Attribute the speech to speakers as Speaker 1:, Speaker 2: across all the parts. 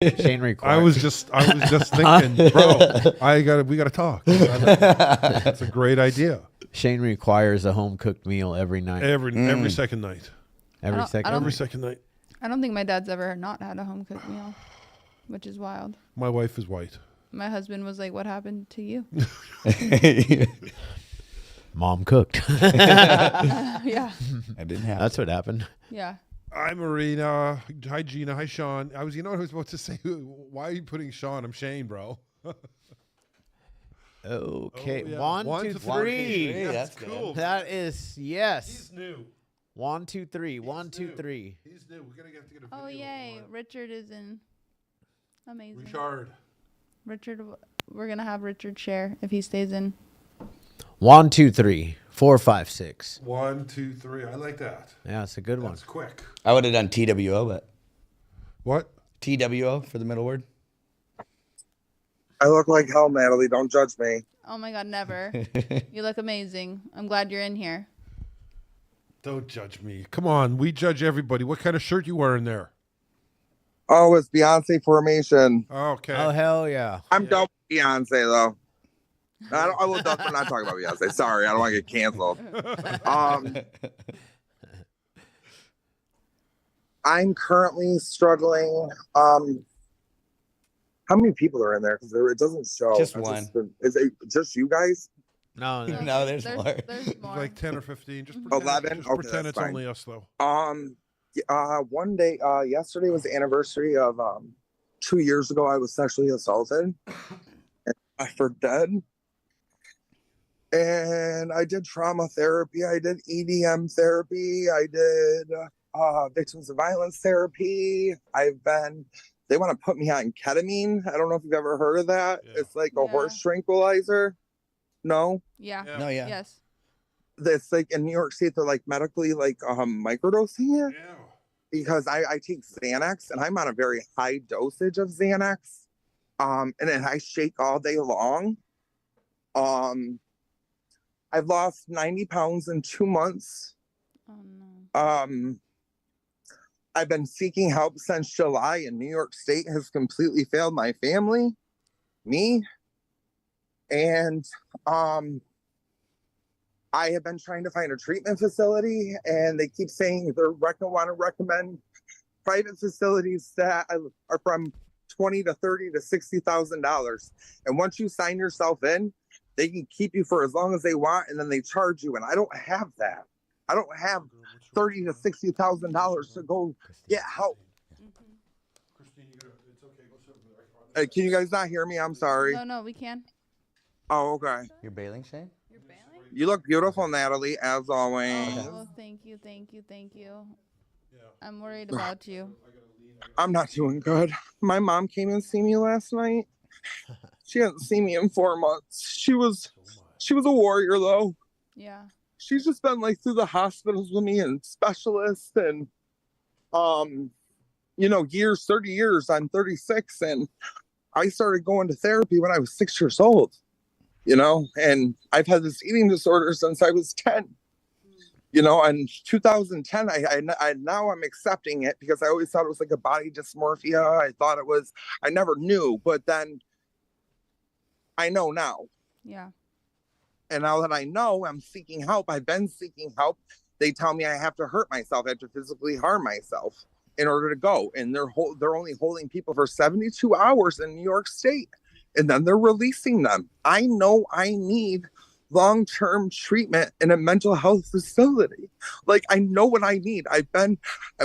Speaker 1: Shane
Speaker 2: I
Speaker 1: requires.
Speaker 2: was just thinking, bro. We gotta talk. That's a great idea.
Speaker 1: Shane requires a home cooked meal every night.
Speaker 2: Every second night.
Speaker 1: Every second.
Speaker 2: Every
Speaker 1: night.
Speaker 2: second night.
Speaker 3: I don't think my dad's ever not had a home cooked meal, which is wild.
Speaker 2: My wife is white.
Speaker 3: My husband was like, "What happened to you?"
Speaker 1: Mom cooked.
Speaker 3: Yeah,
Speaker 4: I didn't have.
Speaker 1: That's what happened.
Speaker 3: yeah.
Speaker 2: Hi, Marina. Hi, Gina. Hi, Sean. You know what I was about to say? Why are you putting Sean? I'm Shane, bro.
Speaker 1: Okay.
Speaker 2: Oh, yeah.
Speaker 1: 1, 2, 3.
Speaker 4: That's
Speaker 2: cool.
Speaker 1: That is yes.
Speaker 2: He's new.
Speaker 1: 1, 2, 3. 1, 2, 3.
Speaker 2: He's new. We're gonna have to get a video.
Speaker 3: Oh yay! Richard is in. Amazing.
Speaker 2: Richard.
Speaker 3: We're gonna have Richard share if he stays in.
Speaker 1: 1, 2, 3, 4, 5, 6.
Speaker 2: 1, 2, 3. I like that.
Speaker 1: Yeah, it's a good one.
Speaker 2: That's quick.
Speaker 4: I would have done TWO, but
Speaker 2: What?
Speaker 4: TWO for the middle word.
Speaker 5: I look like hell, Natalie. Don't judge me.
Speaker 3: Oh my God, never. You look amazing. I'm glad you're in here.
Speaker 2: Don't judge me. Come on. We judge everybody. What kind of shirt you wearing there?
Speaker 5: Oh, it's Beyonce Formation.
Speaker 2: Okay.
Speaker 1: Oh, hell yeah.
Speaker 5: I'm done with Beyonce, though. I will done. We're not talking about Beyonce. Sorry, I don't want to get canceled. I'm currently struggling. How many people are in there? Because it doesn't show.
Speaker 4: Just one.
Speaker 5: Is it just you guys?
Speaker 1: No.
Speaker 4: No, there's more.
Speaker 3: There's more.
Speaker 2: Like 10 or 15. Just
Speaker 3: Mhm.
Speaker 2: pretend,
Speaker 5: 11?
Speaker 2: Just
Speaker 5: Okay,
Speaker 2: pretend
Speaker 5: that's
Speaker 2: it's
Speaker 5: fine.
Speaker 2: only us, though.
Speaker 5: One day, yesterday was the anniversary of 2 years ago. I was sexually assaulted. And I for dead. And I did trauma therapy. I did EDM therapy. I did victims of violence therapy. They want to put me on ketamine. I don't know if you've ever heard of that.
Speaker 2: Yeah.
Speaker 5: It's like a horse tranquilizer. No,
Speaker 3: Yeah.
Speaker 4: No, yeah.
Speaker 3: Yes.
Speaker 5: it's like in New York State, they're like medically like microdosing it
Speaker 2: Yeah.
Speaker 5: because I take Xanax and I'm on a very high dosage of Xanax. And then I shake all day long. I've lost 90 pounds in 2 months.
Speaker 3: Oh no.
Speaker 5: I've been seeking help since July, and New York State has completely failed my family, me, and I have been trying to find a treatment facility, and they keep saying they want to recommend private facilities that are from $20,000 to $30,000 to $60,000, and once you sign yourself in, they can keep you for as long as they want, and then they charge you, and I don't have that. I don't have $30,000 to $60,000 to go get help.
Speaker 2: Christine, it's okay. Go sit
Speaker 5: Can you guys not hear me? I'm sorry.
Speaker 3: No, we can.
Speaker 5: Oh, okay.
Speaker 4: You're bailing, Shane?
Speaker 3: You're bailing?
Speaker 5: You look beautiful, Natalie, as always.
Speaker 3: Oh, thank you. I'm worried about you.
Speaker 5: I'm not doing good. My mom came and see me last night. She hasn't seen me in 4 months. She was a warrior, though.
Speaker 3: Yeah.
Speaker 5: She's just been like through the hospitals with me and specialists and years, 30 years. I'm 36 and I started going to therapy when I was 6 years old, and I've had this eating disorder since I was 10. And 2010, I now I'm accepting it because I always thought it was like a body dysmorphia. I thought it was, I never knew, but then I know now.
Speaker 3: Yeah.
Speaker 5: And now that I know, I'm seeking help. I've been seeking help. They tell me I have to hurt myself. I have to physically harm myself in order to go. And they're only holding people for 72 hours in New York State. And then they're releasing them. I know I need long-term treatment in a mental health facility. Like, I know what I need. I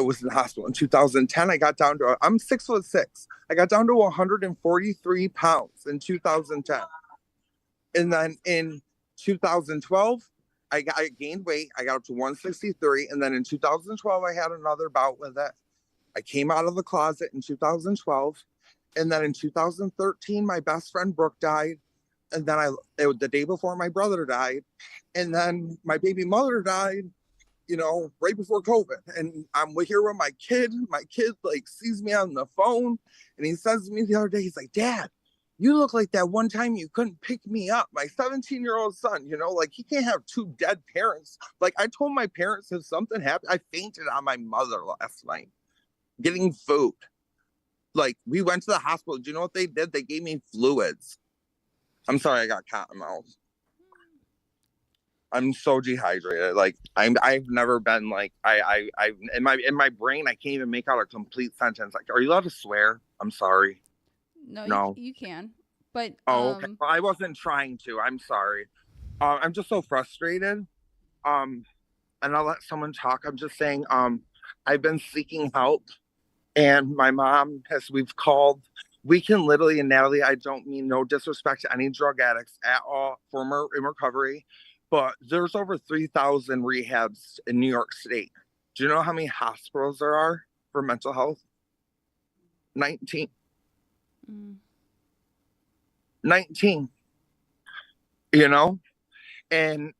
Speaker 5: was in the hospital in 2010. I'm 6'6". I got down to 143 pounds in 2010. And then in 2012, I gained weight. I got up to 163. And then in 2012, I had another bout with it. I came out of the closet in 2012. And then in 2013, my best friend Brooke died. And then the day before my brother died. And then my baby mother died, right before COVID. And I'm here with my kid. My kid sees me on the phone and he says to me the other day, he's like, "Dad, you look like that one time you couldn't pick me up." My 17-year-old son, he can't have two dead parents. I told my parents if something happened, I fainted on my mother last night getting food. Like, we went to the hospital. Do you know what they did? They gave me fluids. I'm sorry, I got cotton mouth. I'm so dehydrated. Like, I've never been like I in my brain I can't even make out a complete sentence. Like, are you allowed to swear? I'm sorry.
Speaker 3: No. You can. But
Speaker 5: okay. Well, I wasn't trying to. I'm sorry. I'm just so frustrated. And I'll let someone talk. I'm just saying. I've been seeking help, and my mom we've called. We can literally, and Natalie, I don't mean no disrespect to any drug addicts at all, former in recovery, but there's over 3,000 rehabs in New York State. Do you know how many hospitals there are for mental health? 19. 19. You know? And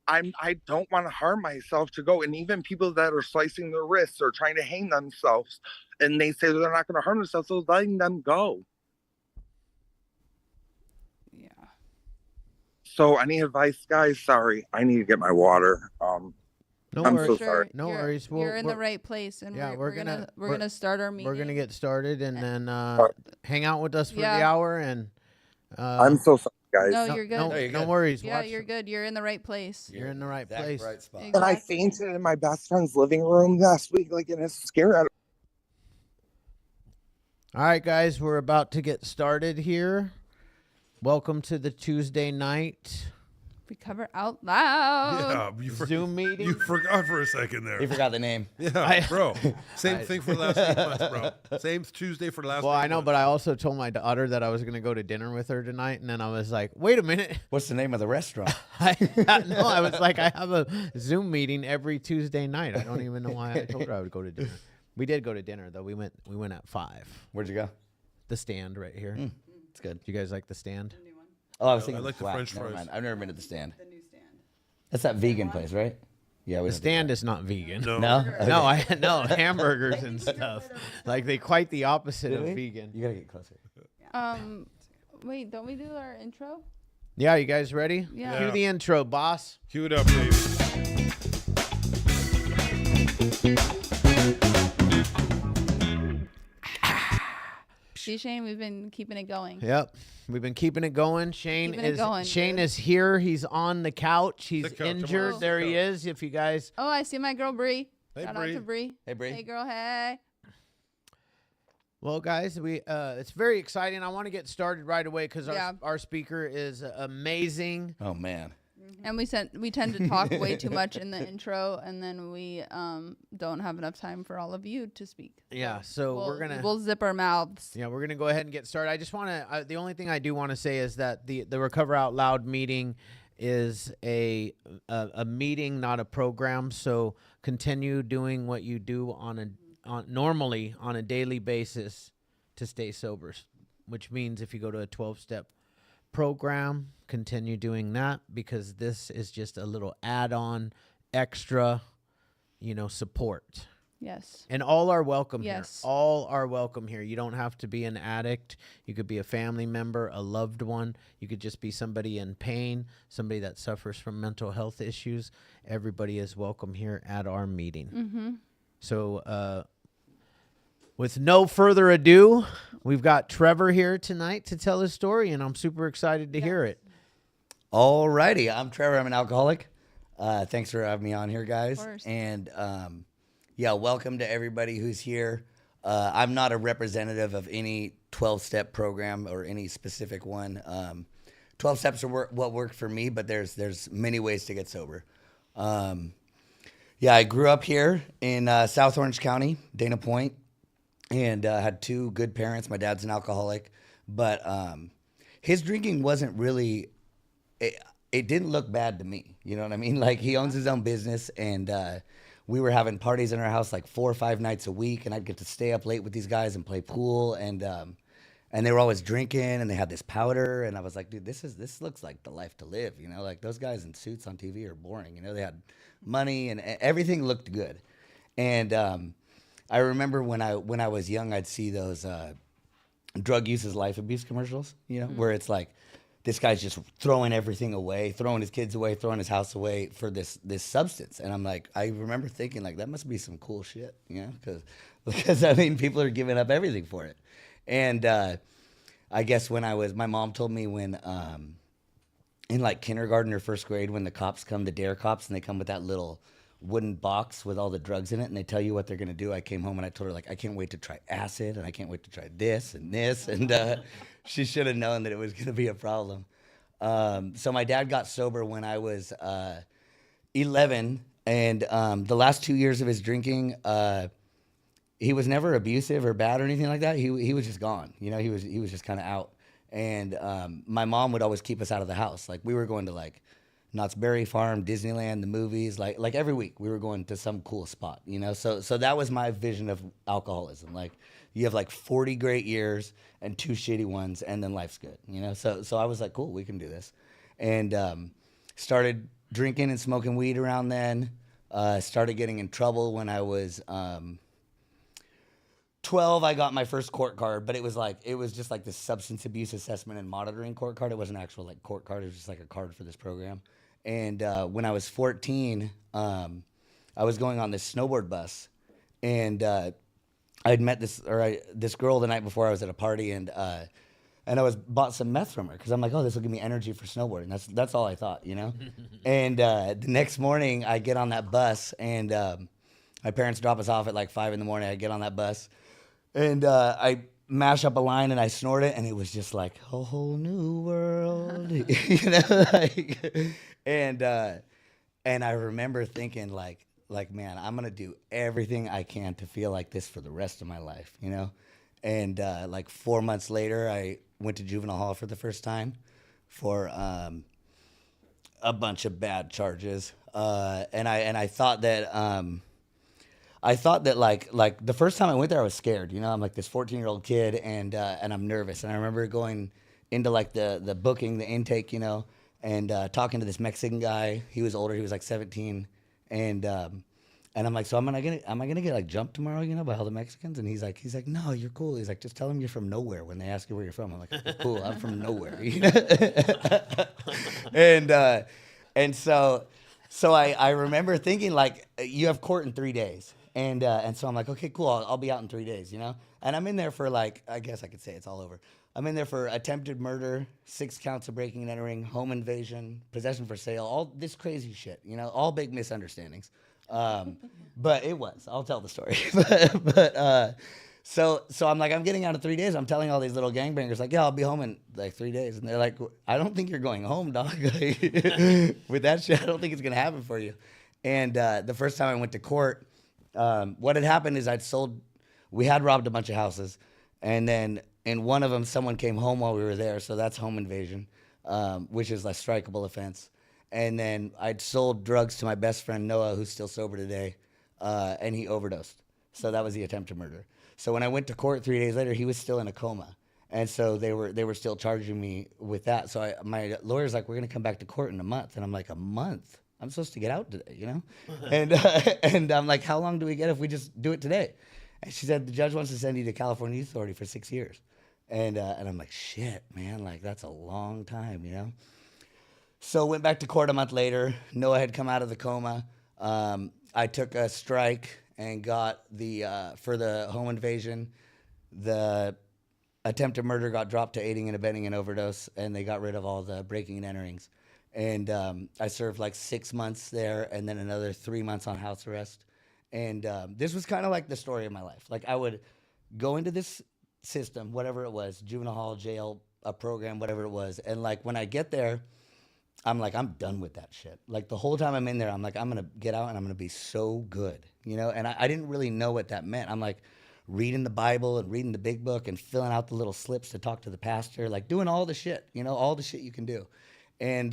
Speaker 5: I don't want to harm myself to go. And even people that are slicing their wrists or trying to hang themselves, and they say they're not going to harm themselves, so letting them go.
Speaker 3: Yeah.
Speaker 5: So any advice, guys? Sorry, I need to get my water.
Speaker 1: No
Speaker 5: I'm
Speaker 1: worries.
Speaker 5: so sorry.
Speaker 1: No worries.
Speaker 3: You're in the right place, and
Speaker 1: yeah,
Speaker 3: we're gonna start our meeting.
Speaker 1: We're gonna get started, and then hang out with us for the hour. And
Speaker 5: I'm so sorry, guys.
Speaker 3: No, you're good.
Speaker 1: No, no worries.
Speaker 3: Yeah, you're good. You're in the right place.
Speaker 1: You're in the right place.
Speaker 4: Right spot.
Speaker 3: Exactly.
Speaker 5: And I fainted in my best friend's living room last week, like, and it's scary.
Speaker 1: All right, guys, we're about to get started here. Welcome to the Tuesday night
Speaker 3: Recover out loud.
Speaker 2: Yeah,
Speaker 1: Zoom meeting.
Speaker 2: You forgot for a second there.
Speaker 4: You forgot the name.
Speaker 2: Yeah, bro. Same thing for the last 8 months, bro. Same Tuesday for the last.
Speaker 1: Well,
Speaker 2: 8
Speaker 1: I know,
Speaker 2: months.
Speaker 1: but I also told my daughter that I was going to go to dinner with her tonight, and then I was like, wait a minute.
Speaker 4: What's the name of the restaurant?
Speaker 1: No, I was like, I have a Zoom meeting every Tuesday night. I don't even know why I told her I would go to dinner. We did go to dinner, though. We went at 5.
Speaker 4: Where'd you go?
Speaker 1: The Stand right here.
Speaker 4: It's good.
Speaker 1: Do you guys like The Stand?
Speaker 4: Oh, I was thinking
Speaker 2: I like the
Speaker 4: flat.
Speaker 2: French
Speaker 4: Never
Speaker 2: fries.
Speaker 4: mind. I've never been to the Stand. The new Stand. That's that vegan place, right? Yeah, we
Speaker 1: The Stand is not vegan.
Speaker 2: No.
Speaker 4: No. Okay.
Speaker 1: No, hamburgers and stuff. Like, they quite the opposite of
Speaker 4: Really?
Speaker 1: vegan.
Speaker 4: You gotta get closer.
Speaker 3: Wait, don't we do our intro?
Speaker 1: Yeah, you guys ready?
Speaker 3: Yeah.
Speaker 1: Cue the intro, boss.
Speaker 2: Cue it up, baby.
Speaker 3: See, Shane, we've been keeping it going.
Speaker 1: Yep. We've been keeping it going. Shane
Speaker 3: Keeping it going,
Speaker 1: Shane
Speaker 3: dude.
Speaker 1: is here. He's on the couch. He's
Speaker 2: The couch. I'm
Speaker 1: injured.
Speaker 2: on
Speaker 1: There
Speaker 2: the
Speaker 1: he
Speaker 2: couch.
Speaker 1: is. If you guys
Speaker 3: Oh, I see my girl Bree.
Speaker 2: Hey,
Speaker 3: Shout
Speaker 2: Bree.
Speaker 3: out to Bree.
Speaker 4: Hey, Bree.
Speaker 3: Hey, girl. Hey.
Speaker 1: Well, guys, we it's very exciting. I want to get started right away because
Speaker 3: Yeah.
Speaker 1: our speaker is amazing.
Speaker 4: Oh man.
Speaker 3: And we tend to talk way too much in the intro, and then we don't have enough time for all of you to speak.
Speaker 1: Yeah, so
Speaker 3: we'll zip our mouths.
Speaker 1: Yeah, we're gonna go ahead and get started. I just want to. The only thing I do want to say is that the Recover Out Loud meeting is a meeting, not a program. So continue doing what you do normally on a daily basis to stay sober, which means if you go to a 12-step program, continue doing that, because this is just a little add-on extra, support.
Speaker 3: Yes.
Speaker 1: And all are welcome
Speaker 3: Yes.
Speaker 1: here. All are welcome here. You don't have to be an addict. You could be a family member, a loved one. You could just be somebody in pain, somebody that suffers from mental health issues. Everybody is welcome here at our meeting.
Speaker 3: Mm-hmm.
Speaker 1: So with no further ado, we've got Trevor here tonight to tell his story, and I'm super excited to hear it.
Speaker 4: Alrighty, I'm Trevor. I'm an alcoholic. Thanks for having me on here, guys.
Speaker 3: Of course.
Speaker 4: And yeah, welcome to everybody who's here. I'm not a representative of any 12-step program or any specific one. 12 steps are what worked for me, but there's many ways to get sober. Yeah, I grew up here in South Orange County, Dana Point, and had 2 good parents. My dad's an alcoholic, but his drinking wasn't really. It didn't look bad to me. You know what I mean? Like, he owns his own business, and we were having parties in our house like 4 or 5 nights a week, and I'd get to stay up late with these guys and play pool, and they were always drinking, and they had this powder, and I was like, dude, this looks like the life to live, Like, those guys in suits on TV are boring, They had money, and everything looked good. And I remember when I was young, I'd see those drug use is life abuse commercials, where it's like this guy's just throwing everything away, throwing his kids away, throwing his house away for this substance. And I'm like, I remember thinking like, that must be some cool shit, you know? Because I mean, people are giving up everything for it. And I guess my mom told me when in like kindergarten or first grade, when the cops come, the dare cops, and they come with that little wooden box with all the drugs in it, and they tell you what they're gonna do. I came home and I told her like, I can't wait to try acid, and I can't wait to try this and this, and she should have known that it was gonna be a problem. So my dad got sober when I was 11, and the last 2 years of his drinking, he was never abusive or bad or anything like that. He was just gone. You know, he was just kind of out. And my mom would always keep us out of the house. Like we were going to like Knott's Berry Farm, Disneyland, the movies. Like every week we were going to some cool spot. You know, so that was my vision of alcoholism. Like you have like 40 great years and 2 shitty ones, and then life's good. You know, so I was like, cool, we can do this, and started drinking and smoking weed around then. Started getting in trouble when I was 12. I got my first court card, but it was just like this substance abuse assessment and monitoring court card. It wasn't an actual like court card. It was just like a card for this program. And when I was 14, I was going on this snowboard bus, and I'd met this girl the night before. I was at a party, and I bought some meth from her because I'm like, oh, this will give me energy for snowboarding. That's all I thought, you know. And the next morning, I get on that bus, and my parents drop us off at like 5 a.m. I get on that bus, and I mash up a line and I snort it, and it was just like a whole new world, you know. And I remember thinking like man, I'm gonna do everything I can to feel like this for the rest of my life, you know. And like 4 months later, I went to juvenile hall for the first time for a bunch of bad charges, and I thought that. I thought that like the first time I went there, I was scared. You know, I'm like this 14-year-old kid, and I'm nervous. And I remember going into like the booking, the intake, you know, and talking to this Mexican guy. He was older. He was like 17, and I'm like, so am I gonna get like jumped tomorrow, you know, by all the Mexicans? And he's like, no, you're cool. He's like, just tell them you're from nowhere when they ask you where you're from. I'm like, okay, cool, I'm from nowhere. You know? and so I remember thinking like, you have court in 3 days. And so I'm like, okay, cool, I'll be out in 3 days, you know? And I'm in there for like, I guess I could say it's all over. I'm in there for attempted murder, 6 counts of breaking and entering, home invasion, possession for sale, all this crazy shit, you know, all big misunderstandings. But it was, I'll tell the story. So I'm like, I'm getting out in 3 days. I'm telling all these little gangbangers, like, yeah, I'll be home in like 3 days. And they're like, I don't think you're going home, dog. With that shit, I don't think it's going to happen for you. And the first time I went to court, what had happened is we had robbed a bunch of houses, and then in one of them, someone came home while we were there, so that's home invasion, which is a strikeable offense. And then I'd sold drugs to my best friend, Noah, who's still sober today, and he overdosed. So that was the attempt to murder. So when I went to court 3 days later, he was still in a coma. And so they were still charging me with that. So my lawyer's like, we're going to come back to court in a month. And I'm like, a month? I'm supposed to get out today, you know? And I'm like, how long do we get if we just do it today? And she said, the judge wants to send you to California Youth Authority for 6 years. And I'm like, shit, man, like that's a long time, you know? So went back to court a month later. Noah had come out of the coma. I took a strike and got for the home invasion, the attempted murder got dropped to aiding and abetting an overdose, and they got rid of all the breaking and enterings. And I served like 6 months there, and then another 3 months on house arrest. And this was kind of like the story of my life. Like I would go into this system, whatever it was, juvenile hall, jail, a program, whatever it was. And like when I get there, I'm like, I'm done with that shit. Like the whole time I'm in there, I'm like, I'm going to get out and I'm going to be so good, you know? And I didn't really know what that meant. I'm like reading the Bible and reading the big book and filling out the little slips to talk to the pastor, like doing all the shit, you know, all the shit you can do. And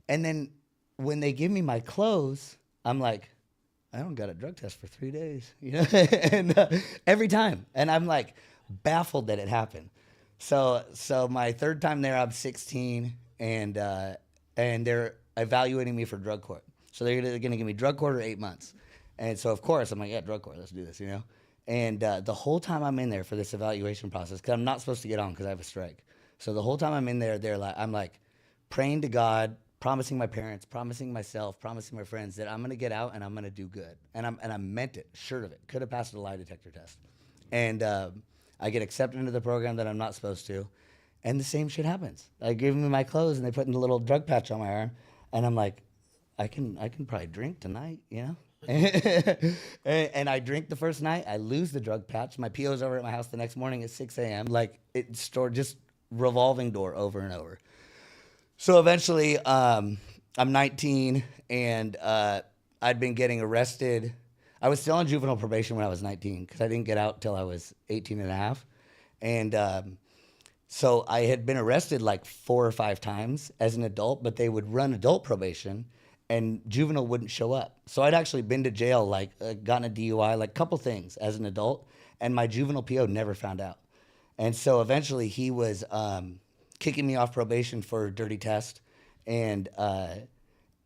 Speaker 4: then when they give me my clothes, I'm like, I don't got a drug test for 3 days, you know? And every time. And I'm like baffled that it happened. So my third time there, I'm 16, and they're evaluating me for drug court. So they're going to give me drug court or 8 months. And so, of course, I'm like, yeah, drug court, let's do this, you know? And the whole time I'm in there for this evaluation process, because I'm not supposed to get on because I have a strike. So the whole time I'm in there, I'm like praying to God, promising my parents, promising myself, promising my friends that I'm gonna get out and I'm gonna do good. And I meant it, sure of it. Could have passed a lie detector test. And I get accepted into the program that I'm not supposed to. And the same shit happens. I give me my clothes and they put in a little drug patch on my arm. And I'm like, I can probably drink tonight, you know? And I drink the first night. I lose the drug patch. My PO's over at my house the next morning at 6 a.m. Like, it's stored, just revolving door over and over. So eventually, I'm 19 and I'd been getting arrested. I was still on juvenile probation when I was 19 because I didn't get out till I was 18 and a half. And so I had been arrested like 4 or 5 times as an adult, but they would run adult probation and juvenile wouldn't show up. So I'd actually been to jail, like gotten a DUI, like a couple things as an adult, and my juvenile PO never found out. And so eventually he was kicking me off probation for a dirty test, and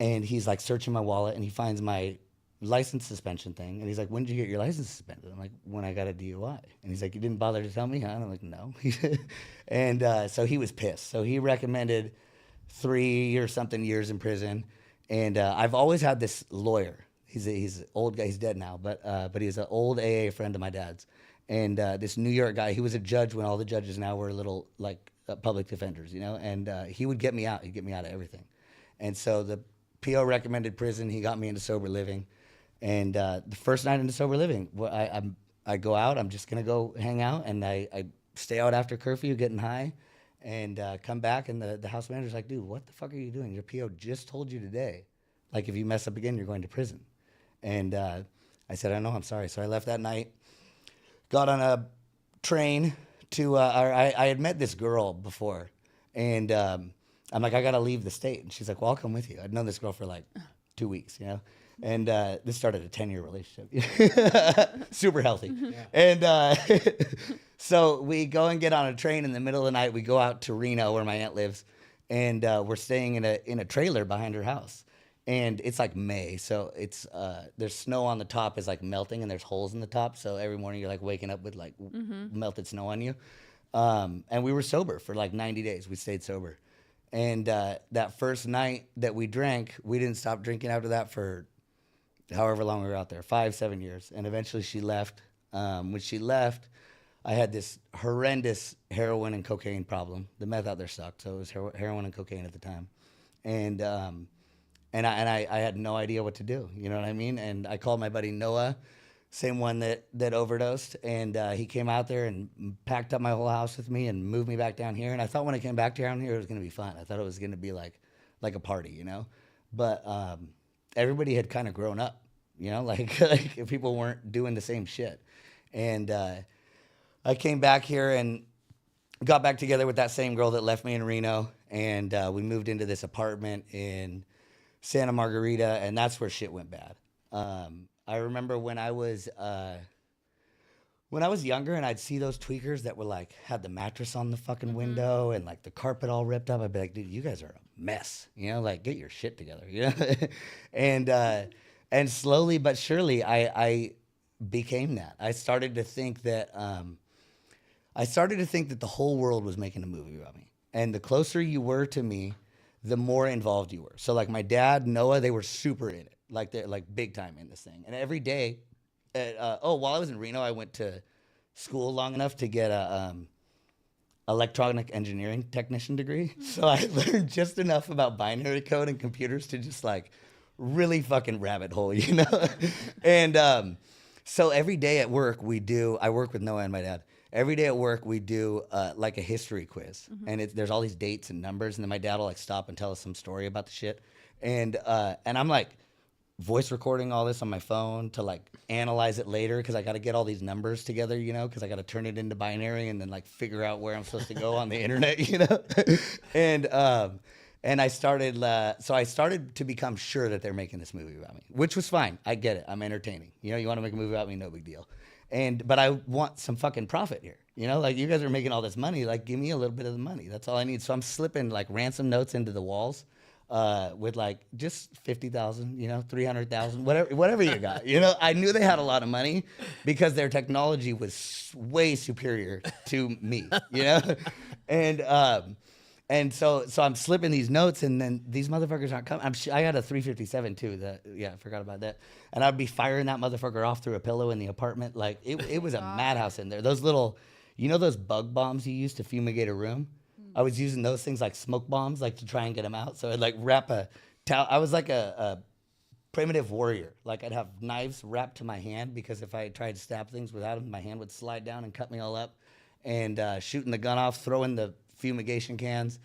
Speaker 4: he's like searching my wallet and he finds my license suspension thing, and he's like, when did you get your license suspended? I'm like, when I got a DUI. And he's like, you didn't bother to tell me, huh? And I'm like, no. And so he was pissed. So he recommended 3 or something years in prison. And I've always had this lawyer. He's an old guy. He's dead now, but he's an old AA friend of my dad's. And this New York guy, he was a judge when all the judges now were little like public defenders, you know. And he would get me out. He'd get me out of everything. And so the PO recommended prison. He got me into sober living. And the first night into sober living, I go out. I'm just gonna go hang out, and I stay out after curfew, getting high, and come back. And the house manager's like, "Dude, what the fuck are you doing? Your PO just told you today, like if you mess up again, you're going to prison." And I said, "I know, I'm sorry." So I left that night, got on a train to. I had met this girl before, and I'm like, "I gotta leave the state," and she's like, "Well, I'll come with you." I'd known this girl for like 2 weeks, you know. And this started a 10-year relationship. Super healthy. Yeah. And so we go and get on a train in the middle of the night. We go out to Reno where my aunt lives. And we're staying in a trailer behind her house. And it's like May. So it's there's snow on the top is like melting and there's holes in the top. So every morning you're like waking up with like melted snow on you. And we were sober for like 90 days. We stayed sober. And that first night that we drank, we didn't stop drinking after that for however long we were out there, 5-7 years. And eventually she left. When she left, I had this horrendous heroin and cocaine problem. The meth out there sucked, so it was heroin and cocaine at the time. And I had no idea what to do, you know what I mean? And I called my buddy Noah, same one that overdosed, and he came out there and packed up my whole house with me and moved me back down here. And I thought when I came back down here, it was going to be fun. I thought it was going to be like a party, you know? But everybody had kind of grown up, you know, like people weren't doing the same shit. And I came back here and got back together with that same girl that left me in Reno, and we moved into this apartment in Santa Margarita, and that's where shit went bad. I remember when I was younger and I'd see those tweakers that were like had the mattress on the fucking window and like the carpet all ripped up. I'd be like, dude, you guys are a mess, you know, like get your shit together, you know. And slowly but surely I became that. I started to think that the whole world was making a movie about me, and the closer you were to me, the more involved you were. So like my dad, Noah, they were super in it. Like they're like big time in this thing. And every day, while I was in Reno, I went to school long enough to get a electronic engineering technician degree. So I learned just enough about binary code and computers to just like really fucking rabbit hole, you know? And so every day at work I work with Noah and my dad. Every day at work we do like a history quiz. And there's all these dates and numbers, and then my dad will like stop and tell us some story about the shit. And I'm like voice recording all this on my phone to like analyze it later because I got to get all these numbers together, you know, because I got to turn it into binary and then like figure out where I'm supposed to go on the internet, you know. And I started to become sure that they're making this movie about me, which was fine. I get it. I'm entertaining. You know, you want to make a movie about me, no big deal. But I want some fucking profit here. You know, like you guys are making all this money, like give me a little bit of the money. That's all I need. So I'm slipping like ransom notes into the walls with like just 50,000, you know, 300,000, whatever you got. You know, I knew they had a lot of money because their technology was way superior to me, you know? And so I'm slipping these notes, and then these motherfuckers aren't coming. I got a 357 too. I forgot about that. And I'd be firing that motherfucker off through a pillow in the apartment. Like it was a madhouse in there. Those little, those bug bombs you use to fumigate a room. I was using those things like smoke bombs, like to try and get them out. So I'd like wrap a towel. I was like a primitive warrior. Like I'd have knives wrapped to my hand because if I tried to stab things without them, my hand would slide down and cut me all up. And shooting the gun off, throwing the fumigation cans.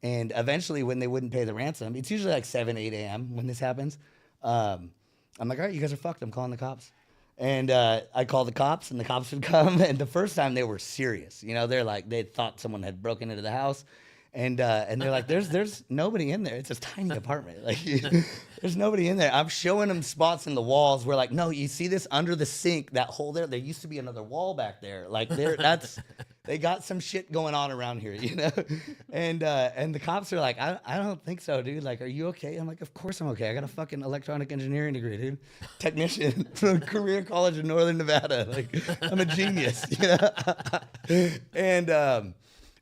Speaker 4: And eventually when they wouldn't pay the ransom, it's usually like 7, 8 a.m. when this happens. I'm like, all right, you guys are fucked. I'm calling the cops. And I called the cops, and the cops would come. And the first time they were serious. They're like, they thought someone had broken into the house. And they're like, there's nobody in there. It's a tiny apartment. Like, there's nobody in there. I'm showing them spots in the walls where, like, no, you see this under the sink, that hole there? There used to be another wall back there. Like, they got some shit going on around here, And the cops are like, I don't think so, dude. Like, are you okay? I'm like, of course I'm okay. I got a fucking electronic engineering degree, dude. Technician from Career College in Northern Nevada. Like, I'm a genius,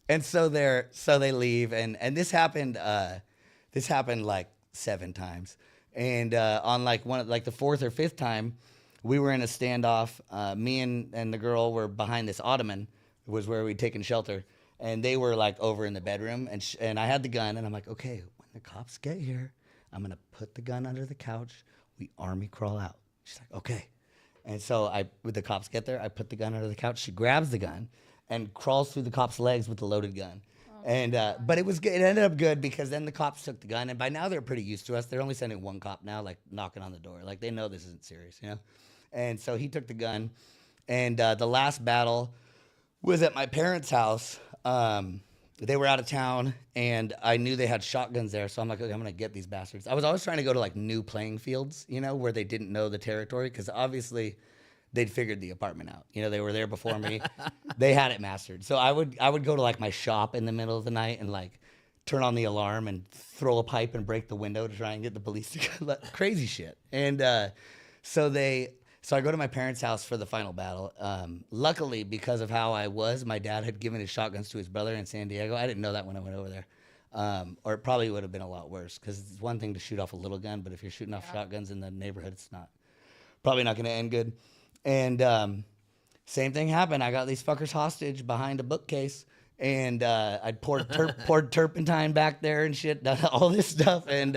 Speaker 4: And so they leave, and this happened like 7 times, and on like the 4th or 5th time, we were in a standoff. Me and the girl were behind this ottoman, was where we'd taken shelter, and they were like over in the bedroom, and I had the gun, and I'm like, okay, when the cops get here, I'm gonna put the gun under the couch. We army crawl out. She's like, okay, and so when the cops get there, I put the gun under the couch. She grabs the gun and crawls through the cop's legs with the loaded gun. And but it was good. It ended up good because then the cops took the gun, and by now they're pretty used to us. They're only sending one cop now, like knocking on the door. Like they know this isn't serious, And so he took the gun, and the last battle was at my parents' house. They were out of town, and I knew they had shotguns there, so I'm like, okay, I'm gonna get these bastards. I was always trying to go to like new playing fields, where they didn't know the territory, because obviously they'd figured the apartment out. They were there before me. They had it mastered. So I would go to like my shop in the middle of the night and like turn on the alarm and throw a pipe and break the window to try and get the police to come. Crazy shit. And so I go to my parents' house for the final battle. Luckily, because of how I was, my dad had given his shotguns to his brother in San Diego. I didn't know that when I went over there. Or it probably would have been a lot worse, because it's one thing to shoot off a little gun, but if you're shooting off shotguns in the neighborhood, it's probably not going to end good. And same thing happened. I got these fuckers hostage behind a bookcase, and I'd poured turpentine back there and shit, done all this stuff. And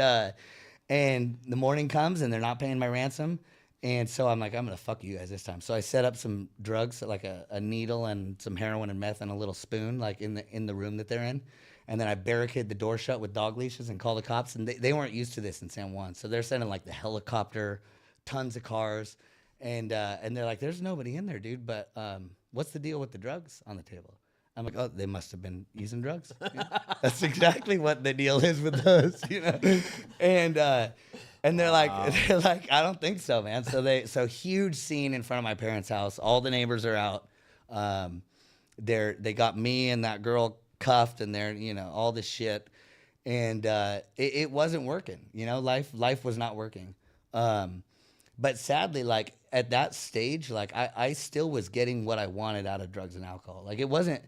Speaker 4: the morning comes, and they're not paying my ransom. And so I'm like, I'm going to fuck you guys this time. So I set up some drugs, like a needle and some heroin and meth and a little spoon, like in the room that they're in. And then I barricade the door shut with dog leashes and call the cops. And they weren't used to this in San Juan. So they're sending like the helicopter, tons of cars. And they're like, there's nobody in there, dude. But what's the deal with the drugs on the table? I'm like, oh, they must have been using drugs. That's exactly what the deal is with those, And they're like, I don't think so, man. So huge scene in front of my parents' house. All the neighbors are out. They got me and that girl cuffed, and they're all this shit. And it wasn't working. Life was not working. But sadly, like at that stage, like I still was getting what I wanted out of drugs and alcohol. Like it wasn't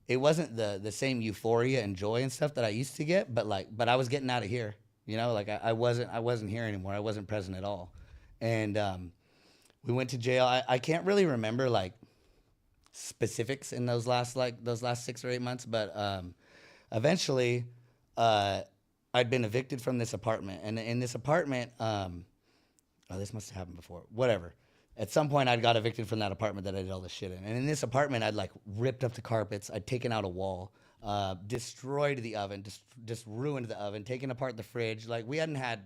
Speaker 4: the same euphoria and joy and stuff that I used to get, but I was getting out of here. Like I wasn't here anymore. I wasn't present at all. And we went to jail. I can't really remember like specifics in those last 6 or 8 months, but eventually I'd been evicted from this apartment, and in this apartment. Oh, this must have happened before. Whatever. At some point, I'd got evicted from that apartment that I did all this shit in. And in this apartment, I'd like ripped up the carpets. I'd taken out a wall, destroyed the oven, just ruined the oven, taken apart the fridge. Like we hadn't had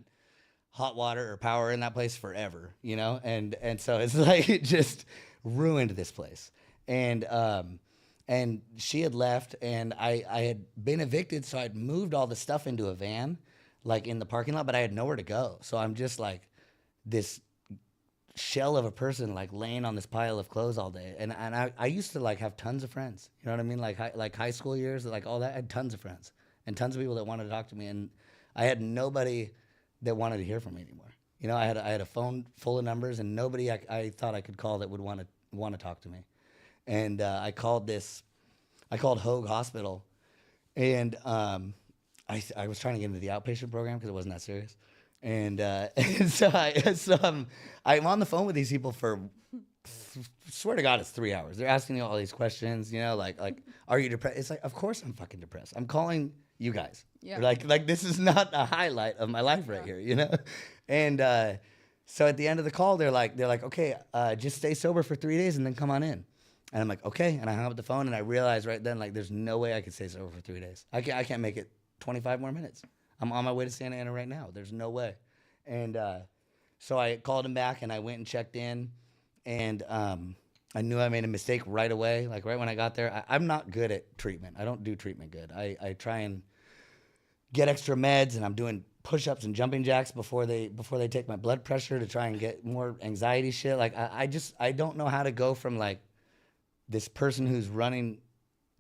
Speaker 4: hot water or power in that place forever, And so it's like it just ruined this place. And she had left, and I had been evicted, so I'd moved all the stuff into a van, like in the parking lot, but I had nowhere to go. So I'm just like this shell of a person like laying on this pile of clothes all day. And I used to like have tons of friends, you know what I mean? Like high school years, like all that, I had tons of friends and tons of people that wanted to talk to me. And I had nobody that wanted to hear from me anymore. I had a phone full of numbers, and nobody I thought I could call that would want to talk to me. And I called Hoag Hospital, And I was trying to get into the outpatient program because it wasn't that serious. And, and I'm on the phone with these people for, swear to God, it's 3 hours. They're asking you all these questions, you know, like, are you depressed? It's like, of course I'm fucking depressed. I'm calling you guys.
Speaker 3: Yeah.
Speaker 4: Like this is not a highlight of my life right here, you know? And so at the end of the call, they're like, okay, just stay sober for 3 days and then come on in. And I'm like, okay. And I hung up the phone and I realized right then, like, there's no way I could stay sober for 3 days. I can't make it 25 more minutes. I'm on my way to Santa Ana right now. There's no way. And so I called him back and I went and checked in. And I knew I made a mistake right away. Like right when I got there, I'm not good at treatment. I don't do treatment good. I try and get extra meds, and I'm doing push-ups and jumping jacks before they take my blood pressure to try and get more anxiety shit. Like I don't know how to go from like this person who's running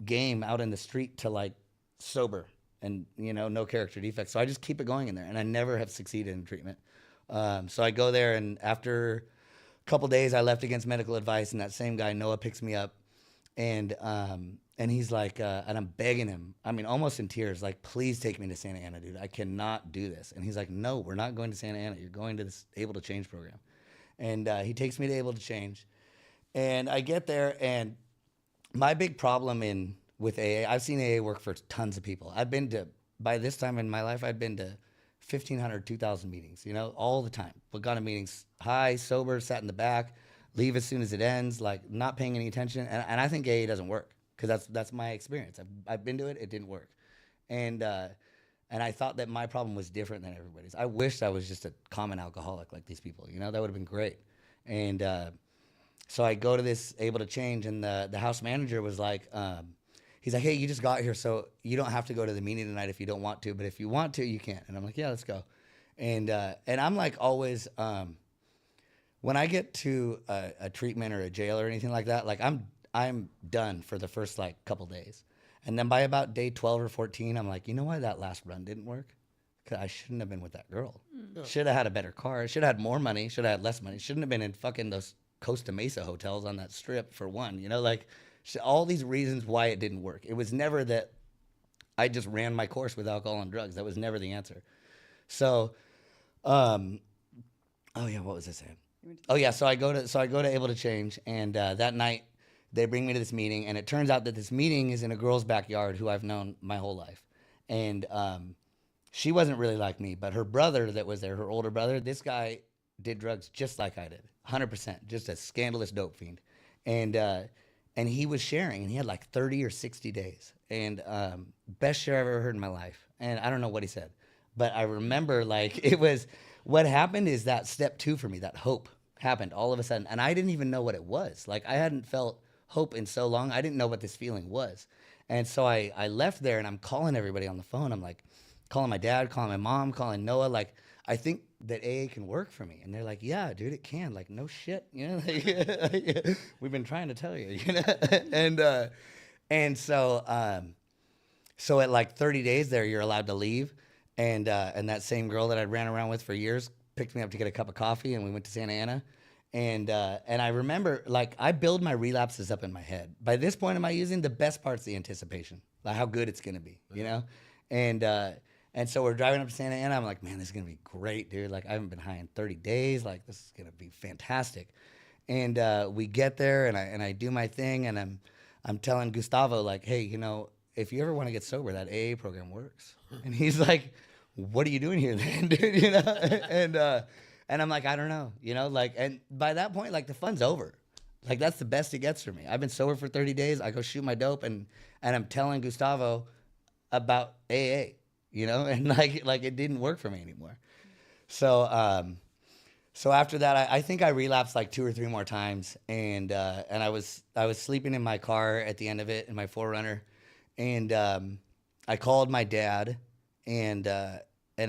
Speaker 4: game out in the street to like sober and, you know, no character defects. So I just keep it going in there, and I never have succeeded in treatment. So I go there, and after a couple days, I left against medical advice, and that same guy, Noah, picks me up, and he's like, and I'm begging him, I mean, almost in tears, like, please take me to Santa Ana, dude. I cannot do this. And he's like, no, we're not going to Santa Ana. You're going to this Able to Change program. And he takes me to Able to Change, and I get there, and my big problem with AA, I've seen AA work for tons of people. I've been to, by this time in my life, I've been to 1,500, 2,000 meetings, you know, all the time. But gone to meetings high, sober, sat in the back, leave as soon as it ends, like not paying any attention. And I think AA doesn't work because that's my experience. I've been to it, it didn't work. And I thought that my problem was different than everybody's. I wished I was just a common alcoholic like these people, you know, that would have been great. And so I go to this Able to Change, and the house manager was like, he's like, hey, you just got here, so you don't have to go to the meeting tonight if you don't want to, but if you want to, you can. And I'm like, yeah, let's go. And I'm like always, when I get to a treatment or a jail or anything like that, like I'm done for the first like couple days. And then by about day 12 or 14, I'm like, you know why that last run didn't work? Because I shouldn't have been with that girl. Yeah. Should have had a better car. Should have had more money. Should have had less money. Shouldn't have been in fucking those Costa Mesa hotels on that strip for one, you know, like all these reasons why it didn't work. It was never that I just ran my course with alcohol and drugs. That was never the answer. So, oh yeah, what was I saying? Oh yeah, so I go to Able to Change, and that night they bring me to this meeting, and it turns out that this meeting is in a girl's backyard who I've known my whole life, and she wasn't really like me, but her brother that was there, her older brother, this guy did drugs just like I did, 100%, just a scandalous dope fiend, and he was sharing, and he had like 30 or 60 days, and best share I've ever heard in my life, and I don't know what he said, but I remember like it was. What happened is that step 2 for me, that hope happened all of a sudden. And I didn't even know what it was. Like I hadn't felt hope in so long. I didn't know what this feeling was. And so I left there, and I'm calling everybody on the phone. I'm like calling my dad, calling my mom, calling Noah. Like, I think that AA can work for me. And they're like, yeah, dude, it can. Like, no shit. You know, like, we've been trying to tell you, you know? And so at like 30 days there, you're allowed to leave. And that same girl that I'd ran around with for years picked me up to get a cup of coffee, and we went to Santa Ana. And I remember, like, I build my relapses up in my head. By this point, am I using the best part's the anticipation, like how good it's gonna be, you know? And so we're driving up to Santa Ana. I'm like, man, this is gonna be great, dude. Like, I haven't been high in 30 days. Like, this is gonna be fantastic. And we get there, and I do my thing, and I'm telling Gustavo, like, hey, you know, if you ever want to get sober, that AA program works. And he's like, what are you doing here then, dude? You know? And I'm like, I don't know, you know, like, and by that point, like, the fun's over. Like, that's the best it gets for me. I've been sober for 30 days. I go shoot my dope, and I'm telling Gustavo about AA, you know, and like it didn't work for me anymore. So after that, I think I relapsed like 2 or 3 more times, and I was sleeping in my car at the end of it in my 4Runner, and I called my dad, and